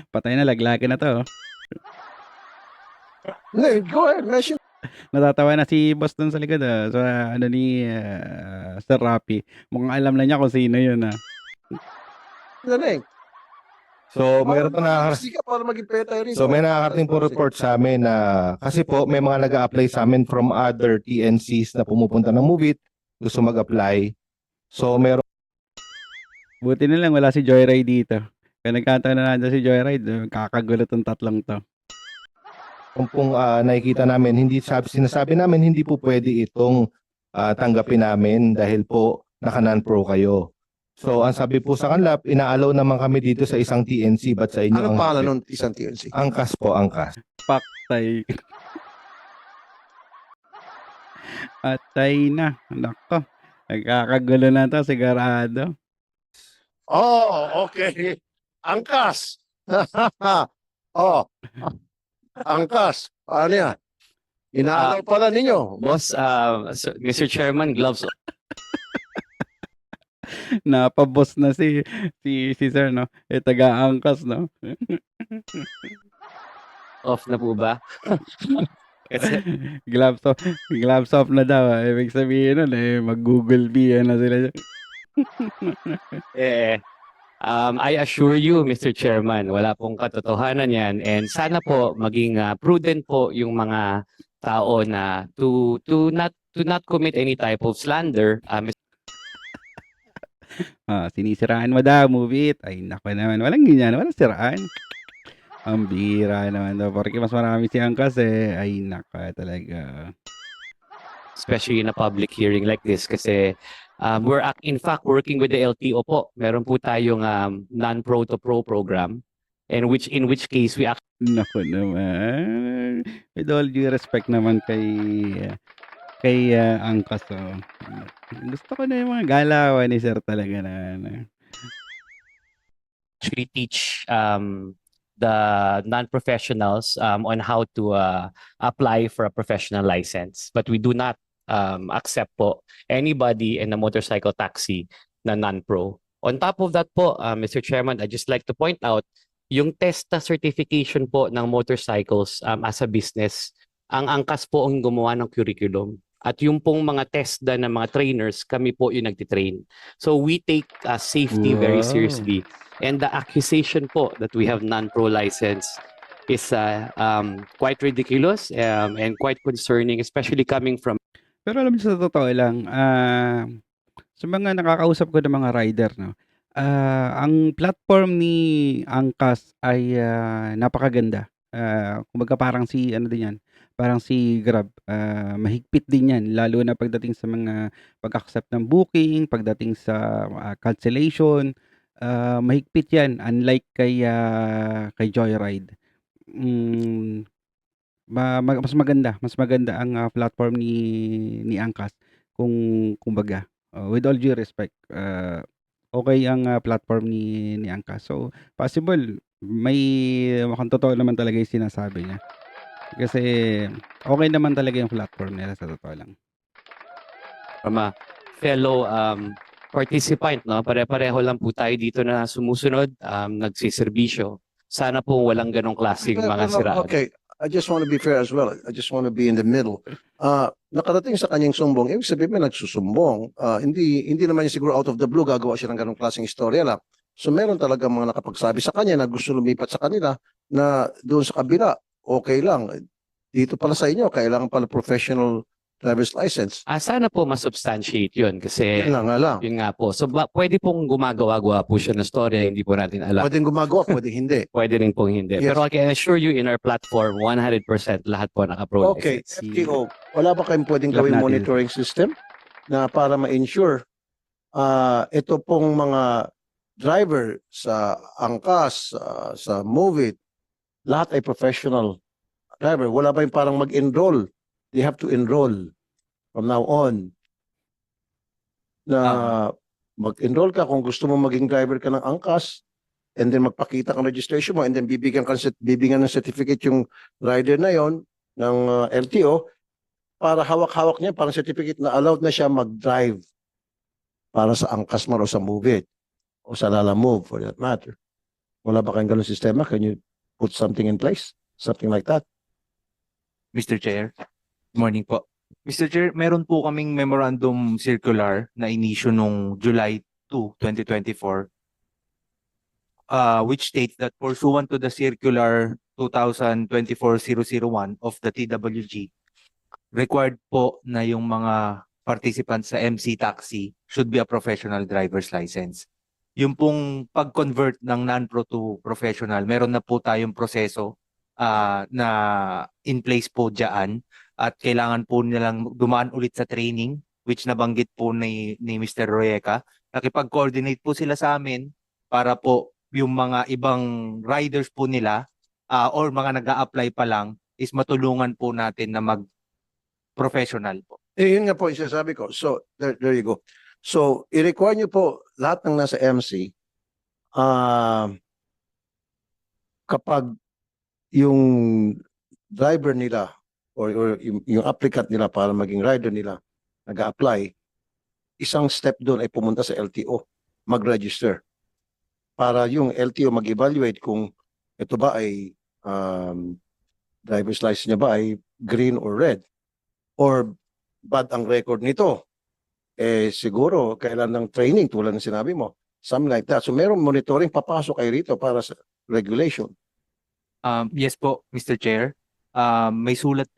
Patay na, laglagan na to. No, go ahead. Mention. Natatawa na si boss dun sa likod, sa ano ni Sir Rapi. Mukhang alam na niya kung sino yun. The name. So, mayroon po Hindi ka para maging petay rin. So may nakakarating po report sa amin na kasi po may mga nag-a-apply sa amin from other TNCs na pumupunta ng Movit, gusto mag-apply. So meron Buti na lang wala si Joyride dito. Kaya nagkataon na nandiyan si Joyride, kakagulo tong tatlong to. pong nakikita namin, sinasabi namin hindi po pwede itong tanggapin namin dahil po naka-non-pro kayo. So ang sabi po sa kanila, ina-allow naman kami dito sa isang TNC, but sa inyo Anong ang pangalan ng isang TNC? Angkas po, Angkas. Paktay. Atay na. Nako. Nagkakagulo na to, sigurado. Oh, okay. Angkas. Oh. Angkas. Ano yan? Inaalaw pala ninyo. Boss, Mr. Chairman, gloves Napaboss na si Sir, no? Taga-angkas, no? off na po ba? Kasi, gloves off na daw. Ibig sabihin nun, mag-Google B na sila. I assure you, Mr. Chairman, wala pong katotohanan yan. And sana po maging prudent po yung mga tao na to not commit any type of slander. Sinisiraan mo daw, move it. Ay, nako naman. Walang ganyan. Walang siraan. Ang bira naman daw. Porque mas marami si Angkas eh. Ay, nako talaga. Especially in a public hearing like this kasi we're in fact working with the LTO po. Meron po tayong non-pro to pro program and in which case we Nako naman. With all due respect naman kay Angkas. Oh. Gusto ko na yung mga galawan ni Sir talaga na. actually teach the non-professionals on how to apply for a professional license. But we do not accept po anybody in a motorcycle taxi na non-pro. On top of that po, Mr. Chairman, I'd just like to point out, yung TESTA certification po ng motorcycles as a business, ang Angkas po ang gumawa ng curriculum. At yung pong mga TESDA ng mga trainers, kami po yung nagtitrain. So we take safety very Wow. seriously. And the accusation po that we have non-pro license is quite ridiculous and quite concerning, especially coming from Pero alam niyo sa totoo lang, sa mga nakakausap ko ng mga rider, no, ang platform ni Angkas ay napakaganda. Kumbaga parang ano din yan, parang si Grab, mahigpit din yan, lalo na pagdating sa mga pag-accept ng booking, pagdating sa cancellation, mahigpit yan, unlike kay Joyride. Mas maganda ang platform ni Angkas kumbaga. With all due respect, okay ang platform ni Angkas. So, possible mukhang totoo naman talaga yung sinasabi niya. Kasi okay naman talaga yung platform nila sa totoo lang. from a fellow participant, no? Pare-pareho lang po tayo dito na sumusunod, nagsiservisyo. Sana po walang ganong klaseng mga siraan. Okay, I just want to be fair as well. I just want to be in the middle. Nakarating sa kanyang sumbong, ibig sabihin may nagsusumbong. Hindi naman niya siguro out of the blue gagawa siya ng ganong klaseng istorya lang. So meron talaga mga nakapagsabi sa kanya na gusto lumipat sa kanila na doon sa kabila, okay lang. Dito pala sa inyo, kailangan pala professional driver's license. Sana po masubstantiate yun kasi Yan lang nga lang. yun nga po. So pwede pong gumagawa po siya ng storya, hindi po natin alam. Pwedeng gumagawa, pwedeng hindi. Pwede rin pong hindi. Yes. Pero I can assure you in our platform, 100% lahat po naka-pro Okay, license. FTO, wala ba kayong pwedeng Club gawing natin. monitoring system na para ma-ensure ito pong mga driver sa Angkas, sa Movit, lahat ay professional driver. Wala ba yung parang mag-enroll? They have to enroll from now on na mag-enroll ka kung gusto mo maging driver ka ng Angkas and then magpakita kang registration mo and then bibigyan ng certificate yung rider na yon ng LTO para hawak-hawak niya parang certificate na allowed na siya mag-drive para sa Angkas man o sa Movit o sa Lalamove for that matter. Wala ba kayong ganun sistema? Can you put something in place? Something like that? Mr. Chair, good morning po. Mr. Chair, meron po kaming memorandum circular na inisyu nung July 2, 2024 which states that pursuant to the circular 2024-001 of the TWG, required po na yung mga participants sa MC Taxi should be a professional driver's license. Yung pong pag-convert ng non-pro to professional, meron na po tayong proseso na in place po dyan at kailangan po nilang dumaan ulit sa training which nabanggit po ni Mr. Royeca. Nakipag-coordinate po sila sa amin para po yung mga ibang riders po nila or mga nag-a-apply pa lang is matulungan po natin na mag-professional po. Yun nga po yung sinasabi ko. So, there you go. So, i-require nyo po lahat ng nasa MC kapag yung driver nila or yung applicant nila para maging rider nila nag-a-apply, isang step doon ay pumunta sa LTO, mag-register. Para yung LTO mag-evaluate kung ito ba ay driver's license niya ba ay green or red or bad ang record nito. Siguro kailan ng training tulad ng sinabi mo. Something like that. So merong monitoring, papasok kayo rito para sa regulation. Yes po, Mr. Chair. Sumulat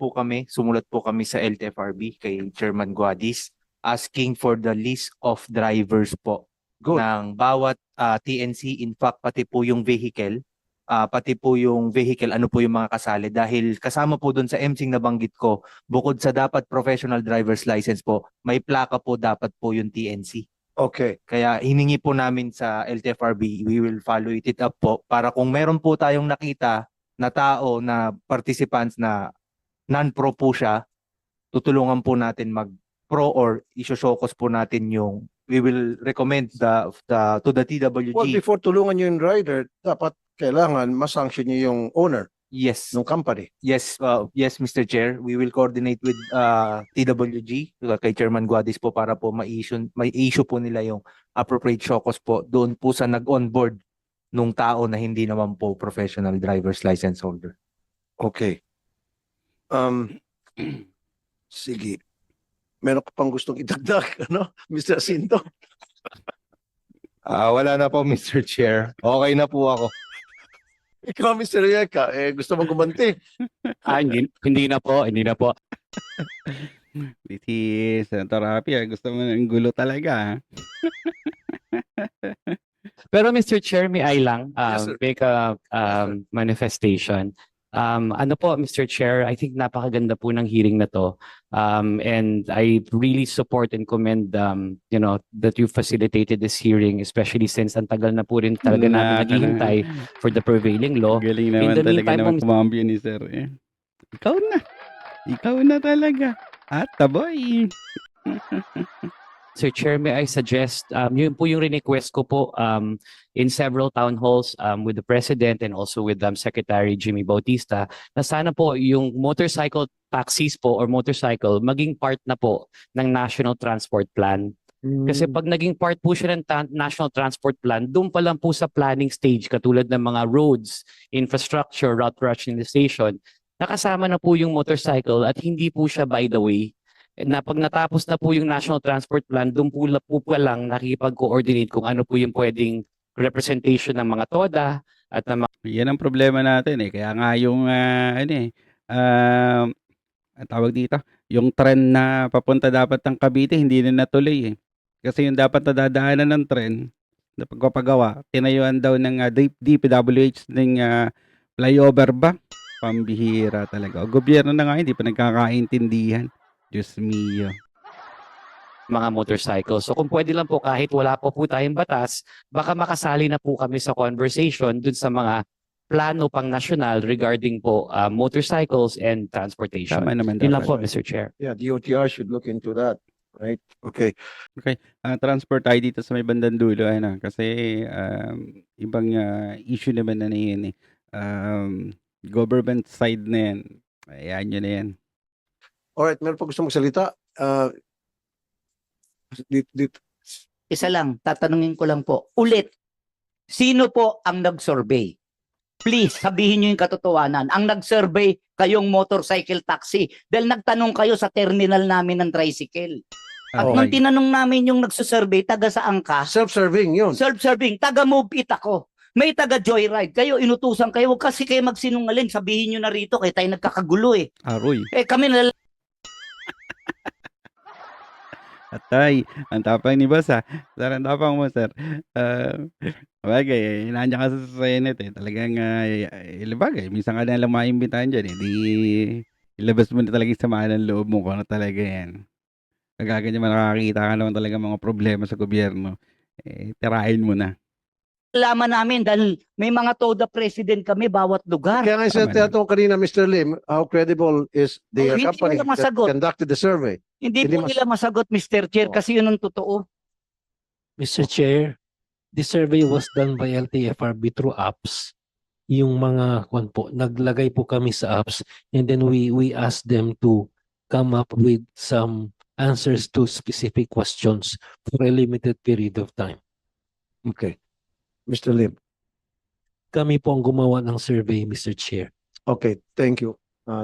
po kami sa LTFRB kay Chairman Guadis asking for the list of drivers po Good. ng bawat TNC. In fact, pati po yung vehicle, ano po yung mga kasali dahil kasama po doon sa MCing nabanggit ko, bukod sa dapat professional driver's license po, may plaka po dapat po yung TNC. Okay. Kaya hiningi po namin sa LTFRB, we will follow it up po para kung meron po tayong nakita na tao na participants na non-pro po siya, tutulungan po natin mag-pro or isoshokos po natin yung we will recommend to the TWG. Well, before tulungan nyo yung rider, dapat kailangan masanction nyo yung owner Yes. ng company. Yes, yes, Mr. Chair. We will coordinate with TWG, kay Chairman Guadis po para po ma-issue po nila yung appropriate shokos po doon po sa nag-onboard nung tao na hindi naman po professional driver's license holder. Okay. Sige. Meron ka pang gustong idagdag, ano? Mr. Jacinto? Wala na po, Mr. Chair. Okay na po ako. Ikaw, Mr. Yeka, gusto mong gumanti? Hindi na po. Si Senator Rapi, gusto mo ng gulo talaga. Pero Mr. Chair, may I lang Yes, sir. make a manifestation. Ano po, Mr. Chair, I think napakaganda po ng hearing na to. And I really support and commend, that you facilitated this hearing, especially since ang tagal na po rin talaga natin naghihintay for the prevailing law. Galing naman the talaga meantime, naman kumambyo ni Sir. Ikaw na talaga. At taboy. Sir Chair, may I suggest, yun po yung request ko po in several town halls with the President and also with Secretary Jimmy Bautista na sana po yung motorcycle taxis po or motorcycle maging part na po ng National Transport Plan. Kasi pag naging part po siya ng National Transport Plan, doon pa lang po sa planning stage katulad ng mga roads, infrastructure, route rationalization, nakasama na po yung motorcycle at hindi po siya by the way na pag natapos na po yung National Transport Plan, doon po pa lang nakikipag-coordinate kung ano po yung pwedeng representation ng mga TODA at ng mga Yan ang problema natin eh. Kaya nga yung ang tawag dito, yung trend na papunta dapat ng Cavite hindi na natuloy eh. Kasi yung dapat nadadaanan ng tren na pagpapagawa, tinayuan daw ng DPWH ng flyover ba? Pambihira talaga. O gobyerno na nga hindi pa nagkakaintindihan. Diyos mio. mga motorcycle. So kung pwede lang po kahit wala po tayong batas, baka makasali na po kami sa conversation dun sa mga plano pang national regarding po motorcycles and transportation. Tama naman Yun lang dapat. po, Mr. Chair. Yeah, DOTR should look into that. Right? Okay. Transport tayo dito sa may bandang dulo kasi ibang issue naman na yan eh. Government side na yan. Ayan yun na yan. Alright, meron pa gusto magsalita? Dito. Isa lang, tatanungin ko lang po. Ulit, sino po ang nag-survey? Please, sabihin nyo yung katotohanan. Ang nag-survey, kayong motorcycle taxi. Dahil nagtanong kayo sa terminal namin ng tricycle. At nung tinanong namin yung nagsusurvey, taga saan ka? Self-serving yun. Self-serving, taga Move It ako. May taga Joyride. Kayo, inutusan kayo. Huwag kasi kayo magsinungaling. Sabihin nyo na rito, kaya tayo nagkakagulo eh. Aroy. Kami na Atay, ang tapang ni boss ha. Sir, ang tapang mo sir. Bagay, nandiyan ka sa Senate eh. Talagang, bagay, minsan ka na lang maimbitahan dyan eh. Di, ilabas mo na talaga yung samaan ng loob mo kung ano talaga yan. Kagaganyan man nakakita ka naman talaga mga problema sa gobyerno. Tirahin mo na. laman namin dahil may mga TODA president kami bawat lugar. Kaya nga sa tinatanong kanina, Mr. Lim, how credible is the Hindi company nila that masagot. conducted the survey? Hindi po nila masagot, Mr. Chair, kasi yun ang totoo. Mr. Chair, the survey was done by LTFRB through apps. Yung mga naglagay po kami sa apps and then we asked them to come up with some answers to specific questions for a limited period of time. Okay. Mr. Lim. Kami po ang gumawa ng survey, Mr. Chair. Okay, thank you.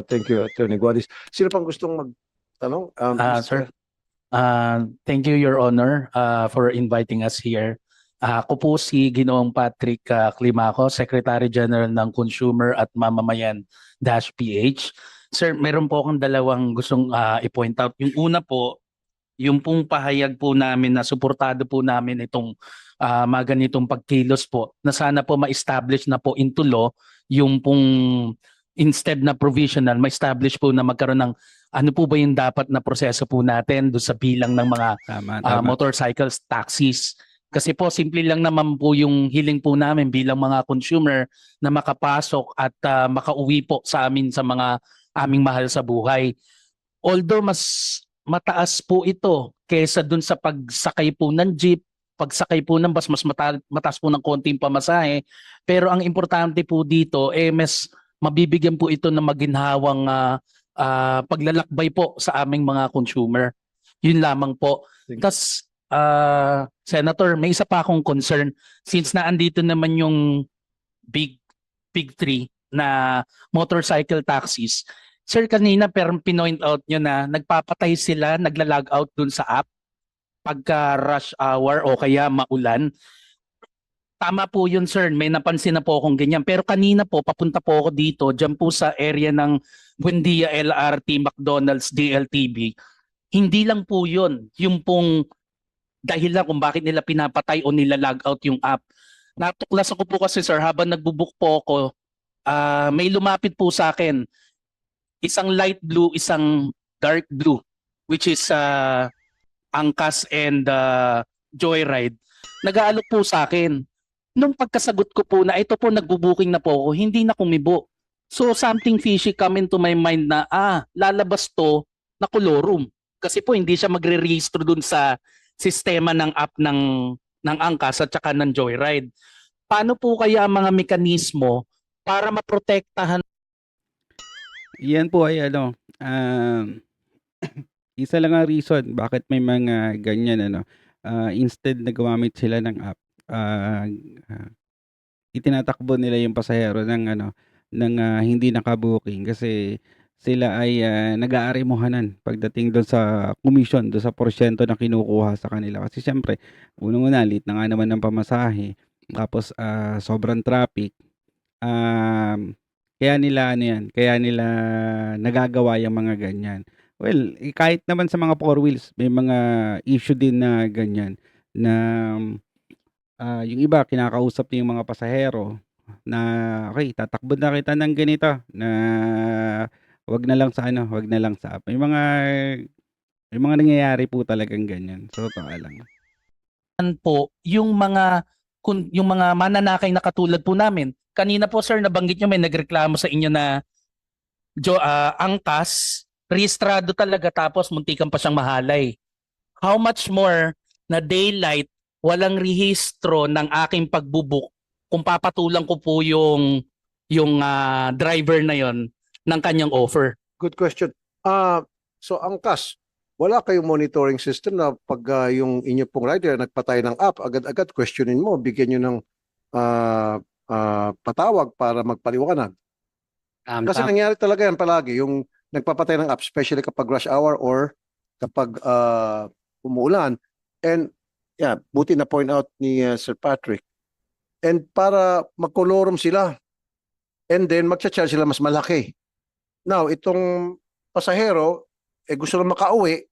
Thank you, Attorney Guadis. Sino pang gustong magtanong? Sir, thank you, Your Honor, for inviting us here. Ako po si Ginoong Patrick Climaco, Secretary General ng Consumer at Mamamayan-PH. Sir, meron po akong dalawang gustong i-point out. Yung una po, yung pong pahayag po namin na suportado po namin itong mga ganitong pagkilos po, na sana po ma-establish na po into law yung pong instead na provisional, ma-establish po na magkaroon ng ano po ba yung dapat na proseso po natin doon sa bilang ng mga motorcycles, taxis. Kasi po, simple lang naman po yung hiling po namin bilang mga consumer na makapasok at makauwi po sa amin sa mga aming mahal sa buhay. Although mas mataas po ito kaysa dun sa pagsakay po ng jeep, pagsakay po ng bus, mas mataas po ng konting pamasahe. Pero ang importante po dito, mas mabibigyan po ito ng maginhawang paglalakbay po sa aming mga consumer. Yun lamang po. Tas Senator, may isa pa akong concern since naandito naman yung big three na motorcycle taxis. Sir, kanina pinoint out nyo na nagpapatay sila, nagla-log out dun sa app pagka rush hour o kaya maulan. Tama po yun, sir. May napansin na po akong ganyan. Pero kanina po, papunta po ako dito, dyan po sa area ng Buendia LRT, McDonald's, DLTV. Hindi lang po yun. Yung pong dahilan kung bakit nila pinapatay o nila log out yung app. Natuklasan ko po kasi, sir, habang nagbubook po ako, may lumapit po sa akin. Isang light blue, isang dark blue, which is Angkas and Joyride. Nag-aalok po sa akin. Nung pagkasagot ko po na ito po nagbubuking na po ako, hindi na kumibo. So something fishy come into my mind na lalabas to na kolorum. Kasi po hindi siya magre-register dun sa sistema ng app ng Angkas at saka ng Joyride. Paano po kaya ang mga mekanismo para maprotektahan? Yan po ay isa lang ang reason bakit may mga ganyan instead na gumamit sila ng app, itinatakbo nila yung pasahero ng hindi nakabuking kasi sila ay nag-aarimuhanan pagdating doon sa commission, doon sa porsyento na kinukuha sa kanila. Kasi syempre, unang-una, lit na nga naman ng pamasahe. Tapos sobrang traffic. Kaya nila nagagawa yung mga ganyan. Well, kahit naman sa mga four wheels, may mga issue din na ganyan na yung iba kinakausap niya yung mga pasahero na okay, tatakbo na kita ng ganito na wag na lang sa app. May mga nangyayari po talagang ganyan. So totoo lang. Po yung mga mananakay na katulad po namin. Kanina po, sir, nabanggit nyo may nagreklamo sa inyo na Angkas, rehistrado talaga tapos muntikan pa siyang mahalay. How much more na daylight, walang rehistro ng aking pagbubuk kung papatulang ko po yung driver na yon ng kanyang offer. Good question. So Angkas, wala kayong monitoring system na pag yung inyo pong rider nagpatay ng app, agad-agad questionin mo, bigyan nyo ng patawag para magpaliwanag. Kasi nangyari talaga yan palagi, yung nagpapatay ng app, especially kapag rush hour or kapag umuulan. And yeah, buti na point out ni Sir Patrick. And para magkolorum sila, and then magcha-charge sila mas malaki. Now, itong pasahero, gusto lang makauwi,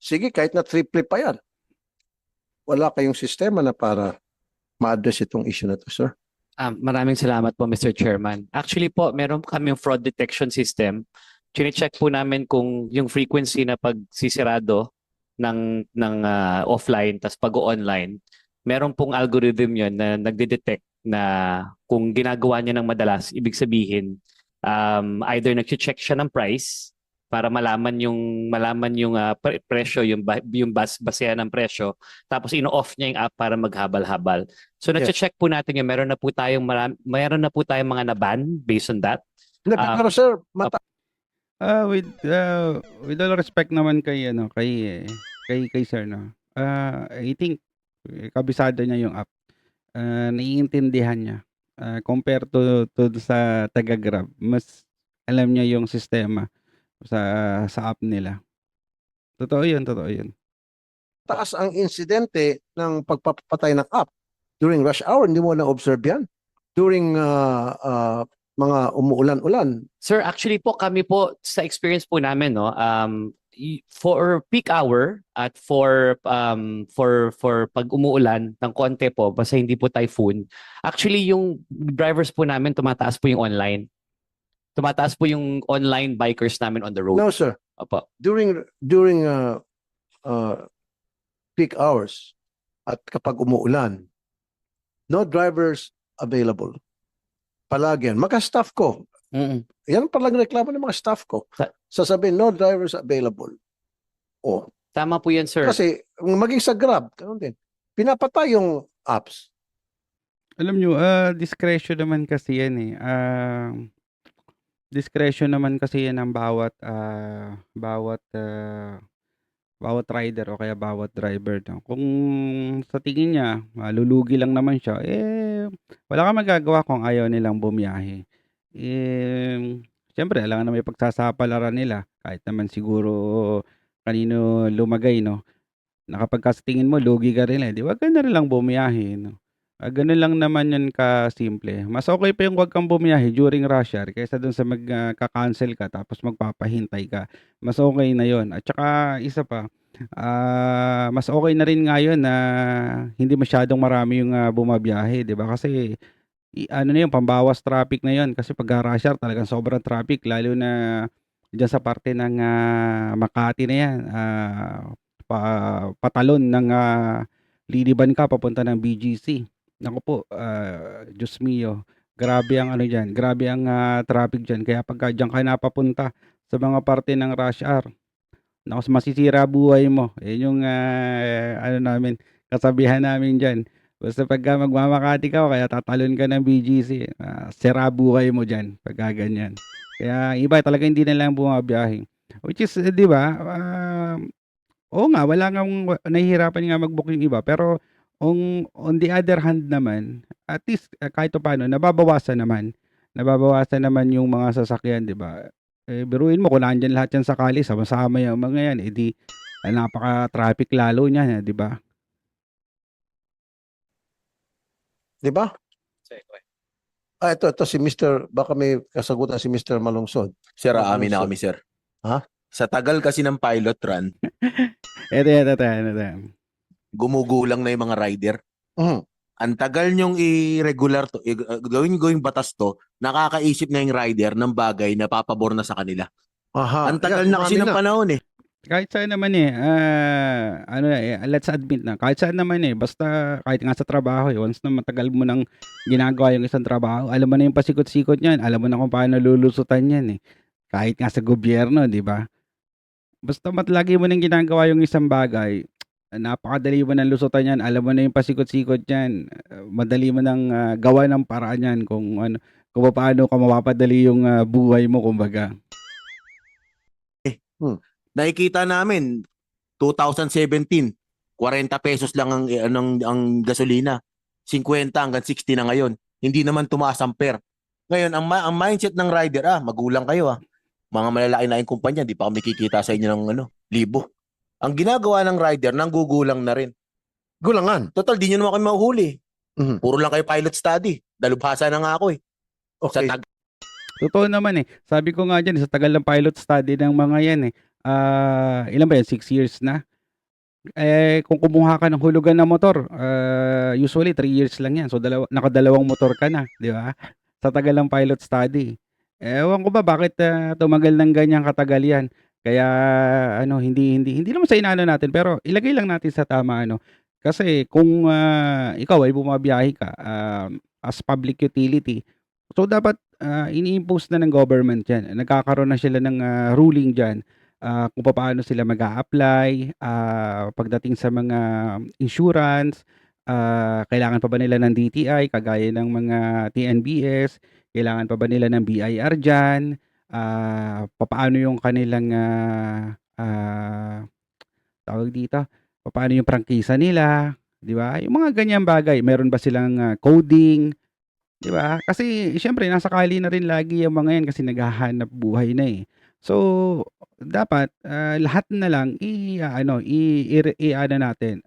sige, kahit na triple pa yan. Wala kayong sistema na para ma-address itong issue na to, sir. Maraming salamat po, Mr. Chairman. Actually po, meron kaming fraud detection system. Chine-check po namin kung yung frequency na pagsisirado ng offline tas pag-online, meron pong algorithm yon na nagde-detect na kung ginagawa niya ng madalas, ibig sabihin either nag-check siya ng price para malaman yung presyo, yung basehan ng presyo, tapos ino-off niya yung app para maghabal-habal. So na-check po natin yung meron na po tayong mga na-ban based on that. Pero sir, with all respect naman kay sir, no. I think kabisado niya yung app. Naiintindihan niya. Compare to sa taga-Grab, mas alam niya yung sistema sa app nila. Totoo yun. Taas ang insidente ng pagpapatay ng app. During rush hour, hindi mo na-observe yan. During mga umuulan-ulan. Sir, actually po kami po sa experience po namin no, for peak hour at for pag umuulan ng konti po basta hindi po typhoon, actually yung drivers po namin tumataas po yung online. Tumataas po yung online bikers namin on the road. No, sir. Opo. During peak hours at kapag umuulan, no drivers available. Palagi yan. Mga-staff ko. Yan palang reklamo ng mga staff ko. Sasabihin, no drivers available. Oh. Tama po yan, sir. Kasi maging sa Grab, ganun din. Pinapatay yung apps. Alam nyo, discretion naman kasi yan eh. Discretion naman kasi yan ng bawat rider o kaya bawat driver. No? Kung sa tingin niya, malulugi lang naman siya, wala kang magagawa kung ayaw nilang bumiyahe. Siyempre, alam na may pagsasapalaran nila. Kahit naman siguro kanino lumagay, no? Na kapag sa tingin mo, lugi ka rin di wag ka na rin lang bumiyahe, no? Ganun lang naman yan ka-simple. Mas okay pa yung wag kang bumiyahe during rush hour kaysa dun sa magka-cancel ka tapos magpapahintay ka. Mas okay na yon. At saka isa pa, mas okay na rin ngayon na hindi masyadong marami yung bumabiyahe, di ba? Kasi ano na yun, pambawas traffic na yun. Kasi pag rush hour talagang sobrang traffic lalo na dyan sa parte ng Makati na yan. Patalon ng Liliban ka papunta ng BGC. Naku po, Diyos mio, grabe ang ano dyan, grabe ang traffic dyan. Kaya pagka dyan ka napapunta sa mga parte ng rush hour, naku, masisira buhay mo. Yung ano namin, kasabihan namin dyan. Basta pagka magmamakati ka, kaya tatalon ka ng BGC, sira buhay mo dyan, pagka ganyan. Kaya iba talaga hindi na lang bumabiyahe. Which is, di ba, oo nga, wala nga, nahihirapan nga mag-book yung iba. Pero, on the other hand naman, at least kahit paano, nababawasan naman yung mga sasakyan, di ba? Biruin mo, kung nandyan lahat yan sakali, sama-sama yung mga yan, di, napaka-traffic lalo niyan, di ba? Di ba? Ito si Mr. Baka may kasagutan si Mr. Malungsod. Sir, amin na kami, sir. Ha? Sa tagal kasi ng pilot run, Ito. gumugulang na yung mga rider. Mhm. Ang tagal nyong i-regular to, gawing batas to, nakakaisip na yung rider ng bagay na papabor na sa kanila. Aha. Ang tagal na kasi ng panahon eh. Kahit saan naman let's admit na, kahit saan naman basta kahit nga sa trabaho once na matagal mo nang ginagawa yung isang trabaho, alam mo na yung pasikot-sikot niyan, alam mo na kung paano lulusutan yan Kahit nga sa gobyerno, di ba? Basta lagi mo nang ginagawa yung isang bagay, napakadali mo nang lusutan yan, alam mo na yung pasikot-sikot yan, madali mo nang gawa ng paraan yan kung paano ka mapapadali yung buhay mo, kumbaga. Nakikita namin 2017, 40 pesos lang ang gasolina. 50 hanggang 60 na ngayon. Hindi naman tumaas ang per. Ngayon, ang mindset ng rider, magulang kayo Mga malalaki na yung kumpanya, di pa kami kikita sa inyo ng libo. Ang ginagawa ng rider, nanggugulang na rin. Gulangan. Total, di nyo naman kami mahuhuli. Mhm. Puro lang kayo pilot study. Dalubhasa na nga ako Okay. Totoo naman Sabi ko nga dyan, sa tagal ng pilot study ng mga yan ilan ba yan? 6 years na? Kung kumuha ka ng hulugan ng motor, usually 3 years lang yan. So, nakadalawang motor ka na, di ba? Sa tagal ng pilot study. Ewan ko ba bakit tumagal ng ganyang katagal yan. Kaya, hindi naman sa inaano natin, pero ilagay lang natin sa tama, Kasi, kung ikaw ay bumabiyahe ka as public utility, so dapat ini-impose na ng government yan. Nagkakaroon na sila ng ruling dyan kung paano sila mag-a-apply pagdating sa mga insurance, kailangan pa ba nila ng DTI kagaya ng mga TNBS, kailangan pa ba nila ng BIR dyan, paano yung kanilang tawag dito, paano yung prangkisa nila, di ba? Yung mga ganyang bagay, meron ba silang coding, di ba? Kasi syempre nasa kali na rin lagi yung mga yan kasi naghahanap buhay na So, dapat, lahat na lang i-ano natin,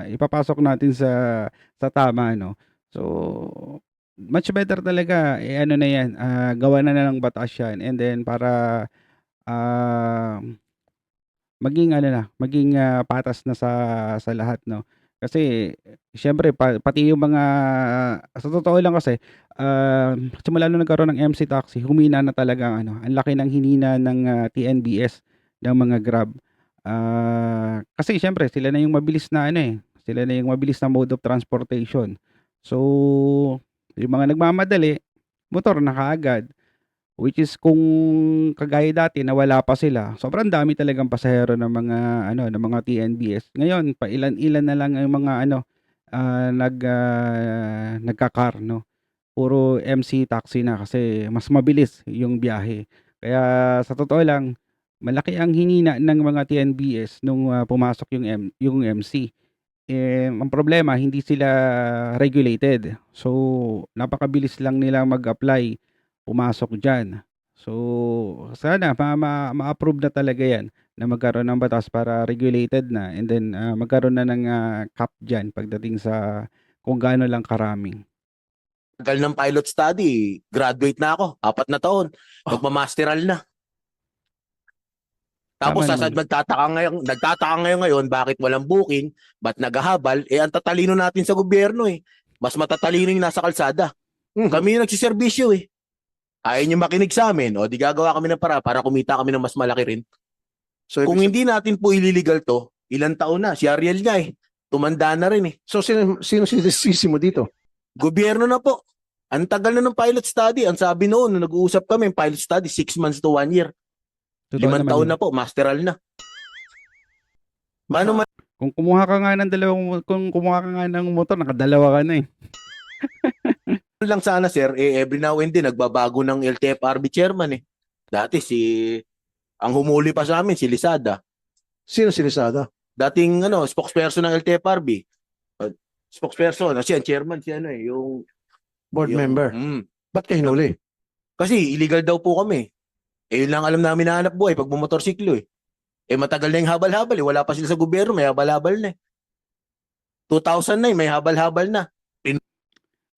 ipapasok natin sa tama 'no. So, much better talaga, ano na 'yan, gawan na ng batas 'yan and then para, maging ano na, maging, patas na sa lahat 'no. Kasi siyempre pati yung mga sa totoo lang kasi, simula nung nagkaroon ng MC Taxi humina na talaga ang ano, ang laki ng hinina ng, TNBS, ng mga Grab. Kasi siyempre sila na yung mabilis na ano, sila na yung mabilis na mode of transportation. So, yung mga nagmamadali, motor na kaagad. Which is kung kagaya dati na wala pa sila, sobrang dami talagang pasahero ng mga ano, ng mga TNBS. Ngayon pailan-ilan na lang ang mga ano, nagka-car 'no. Puro MC taxi na kasi mas mabilis yung biyahe. Kaya sa totoo lang, malaki ang hinina ng mga TNBS nung, pumasok yung MC. Ang problema hindi sila regulated. So, napakabilis lang nila mag-apply, pumasok diyan. So, sana ma-approve na talaga 'yan na magkaroon ng batas para regulated na and then, magkaroon na ng, cap diyan pagdating sa kung gaano lang karami. Tagal ng pilot study, graduate na ako, 4 na taon, magma-masteral na. Tapos Tama naman. nagtataka ngayon bakit walang booking, ba't naghahabal, ang tatalino natin sa gobyerno Mas matatalino yung nasa kalsada. Kami yung nagsiservisyo Ayaw niyo makinig sa amin, di gagawa kami ng para kumita kami ng mas malaki rin. So, Kung hindi natin po ililigal to, ilang taon na, si Ariel nga tumanda na rin so sino sinisisi mo dito? Gobyerno na po. Ang tagal na ng pilot study. Ang sabi noon, nung nag-uusap kami, pilot study, 6 months to 1 year. Totoo 5 naman taon yun. na po, masteral na. Paano man Kung kumuha ka nga ng motor, nakadalawa ka na lang sana, sir, every now and then, nagbabago ng LTFRB chairman Dati ang humuli pa sa amin, si Lisada. Sino si Lisada? Dating spokesperson ng LTFRB. Spokesperson, ang chairman, yung Board member. Ba't kayo hinuli? Kasi illegal daw po kami. Yun lang alam namin na hanap buhay pag bumotorsiklo matagal na yung habal-habal wala pa sila sa gobyerno, may habal-habal na 2000 na may habal-habal na.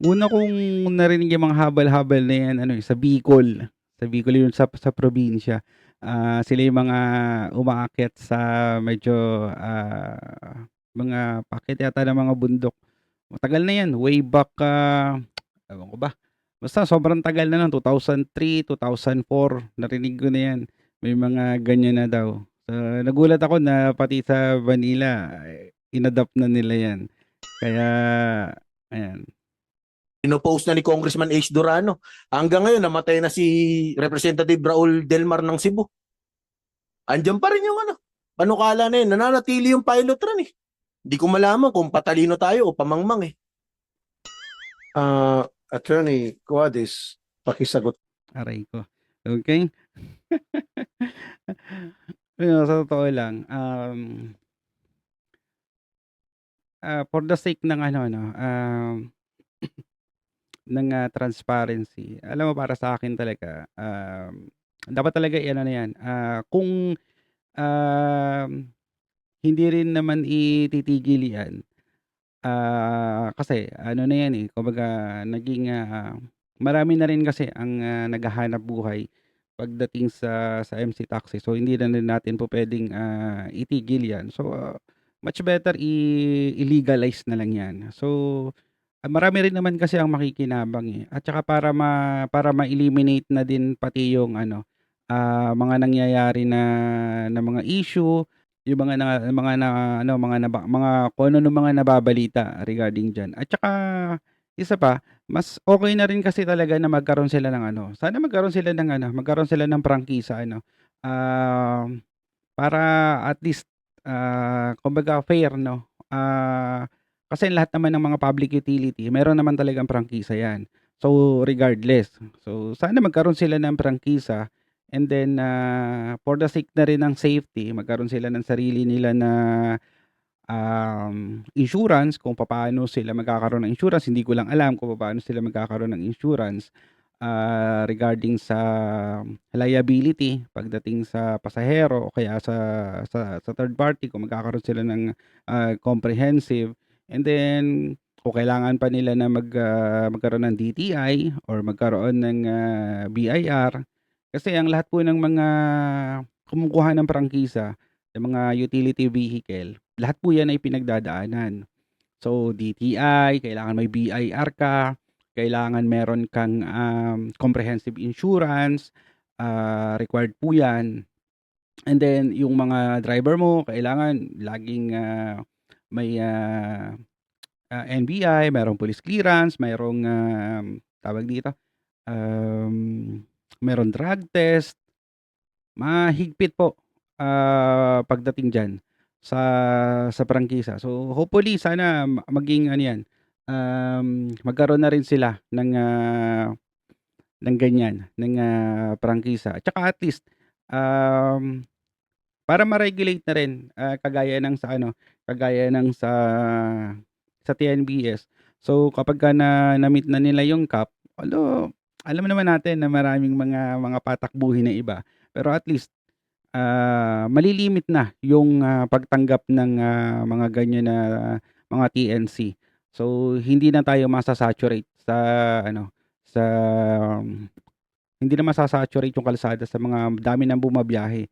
Una kong narinig yung mga habal-habal na yan, sa Bicol. Sa Bicol yun sa probinsya. Sila yung mga umaakyat sa medyo, mga paakyat yata ng mga bundok. Matagal na yan, way back, ewan ko ba. Basta sobrang tagal na lang, 2003, 2004, narinig ko na yan. May mga ganyan na daw. So, nagulat ako na pati sa Manila, inadopt na nila yan. Kaya, ayan. Pinopost na ni Congressman H. Durano. Hanggang ngayon, namatay na si Representative Raul Delmar ng Cebu. Andiyan pa rin yung panukala na yun. Nananatili yung pilot run Hindi ko malaman kung patalino tayo o pamangmang Attorney Cuadis, pakisagot. Aray ko. Okay? Sa totoo lang, for the sake ng ng transparency, alam mo para sa akin talaga, dapat talaga na yan. Kung hindi rin naman ititigil yan, kasi na yan kumbaga naging marami na rin kasi ang naghahanap buhay pagdating sa MC Taxi. So hindi na rin natin po pwedeng itigil yan. So much better i-legalize na lang yan. So marami rin naman kasi ang makikinabang At saka para ma-eliminate na din pati yung mga nangyayari na mga issue, yung mga kung ano nung mga nababalita regarding diyan. At saka isa pa, mas okay na rin kasi talaga na magkaroon sila ng sana magkaroon sila ng prangkisa para at least kumbaga fair kasi lahat naman ng mga public utility meron naman talagang prangkisa yan. So regardless. So sana magkaroon sila ng prangkisa and then for the sake na rin ng safety, magkaroon sila ng sarili nila na insurance kung paano sila magkakaroon ng insurance. Hindi ko lang alam kung paano sila magkakaroon ng insurance. regarding sa liability pagdating sa pasahero o kaya sa third party kung magkakaroon sila ng comprehensive, and then kung kailangan pa nila na magkaroon ng DTI or magkaroon ng BIR, kasi ang lahat po ng mga kumukuha ng prangkisa ng mga utility vehicle, lahat po yan ay pinagdadaanan. So DTI, kailangan may BIR ka, kailangan meron kang comprehensive insurance, required po yan. And then yung mga driver mo, kailangan laging may NBI, mayroong police clearance, mayroong tawag dito, mayroong drug test, mahigpit po pagdating dyan sa prangkisa. So hopefully sana maging ano yan, magkaroon na rin sila ng ganyan, ng prangkisa. At saka at least para ma-regulate na rin kagaya ng sa TNBS. So kapag na-meet na nila yung cap, although alam naman natin na maraming mga patakbuhin na iba, pero at least malilimit na yung pagtanggap ng mga ganyan na mga TNC. So hindi na tayo masasaturate hindi na masasaturate yung kalsada sa mga dami ng bumabiyahe,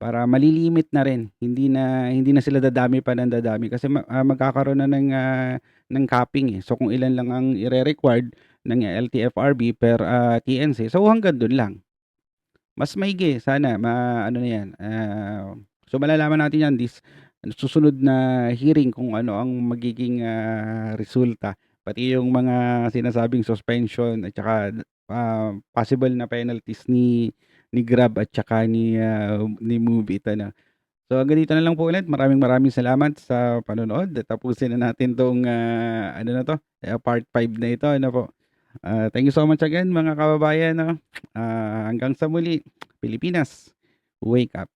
para malilimit na rin, hindi na sila dadami pa ng dadami kasi magkakaroon na ng capping So kung ilan lang ang ire-required ng LTFRB per TNC, so hanggang doon lang. Mas maigi sana ano na yan. So malalaman natin yan susunod na hearing kung ano ang magiging resulta, pati yung mga sinasabing suspension at saka possible na penalties ni Grab at saka ni Move It. So hanggang dito na lang po ulit. Maraming salamat sa panonood. Tapusin na natin tong part 5 na ito. Thank you so much again mga kababayan. Hanggang sa muli, Pilipinas, wake up.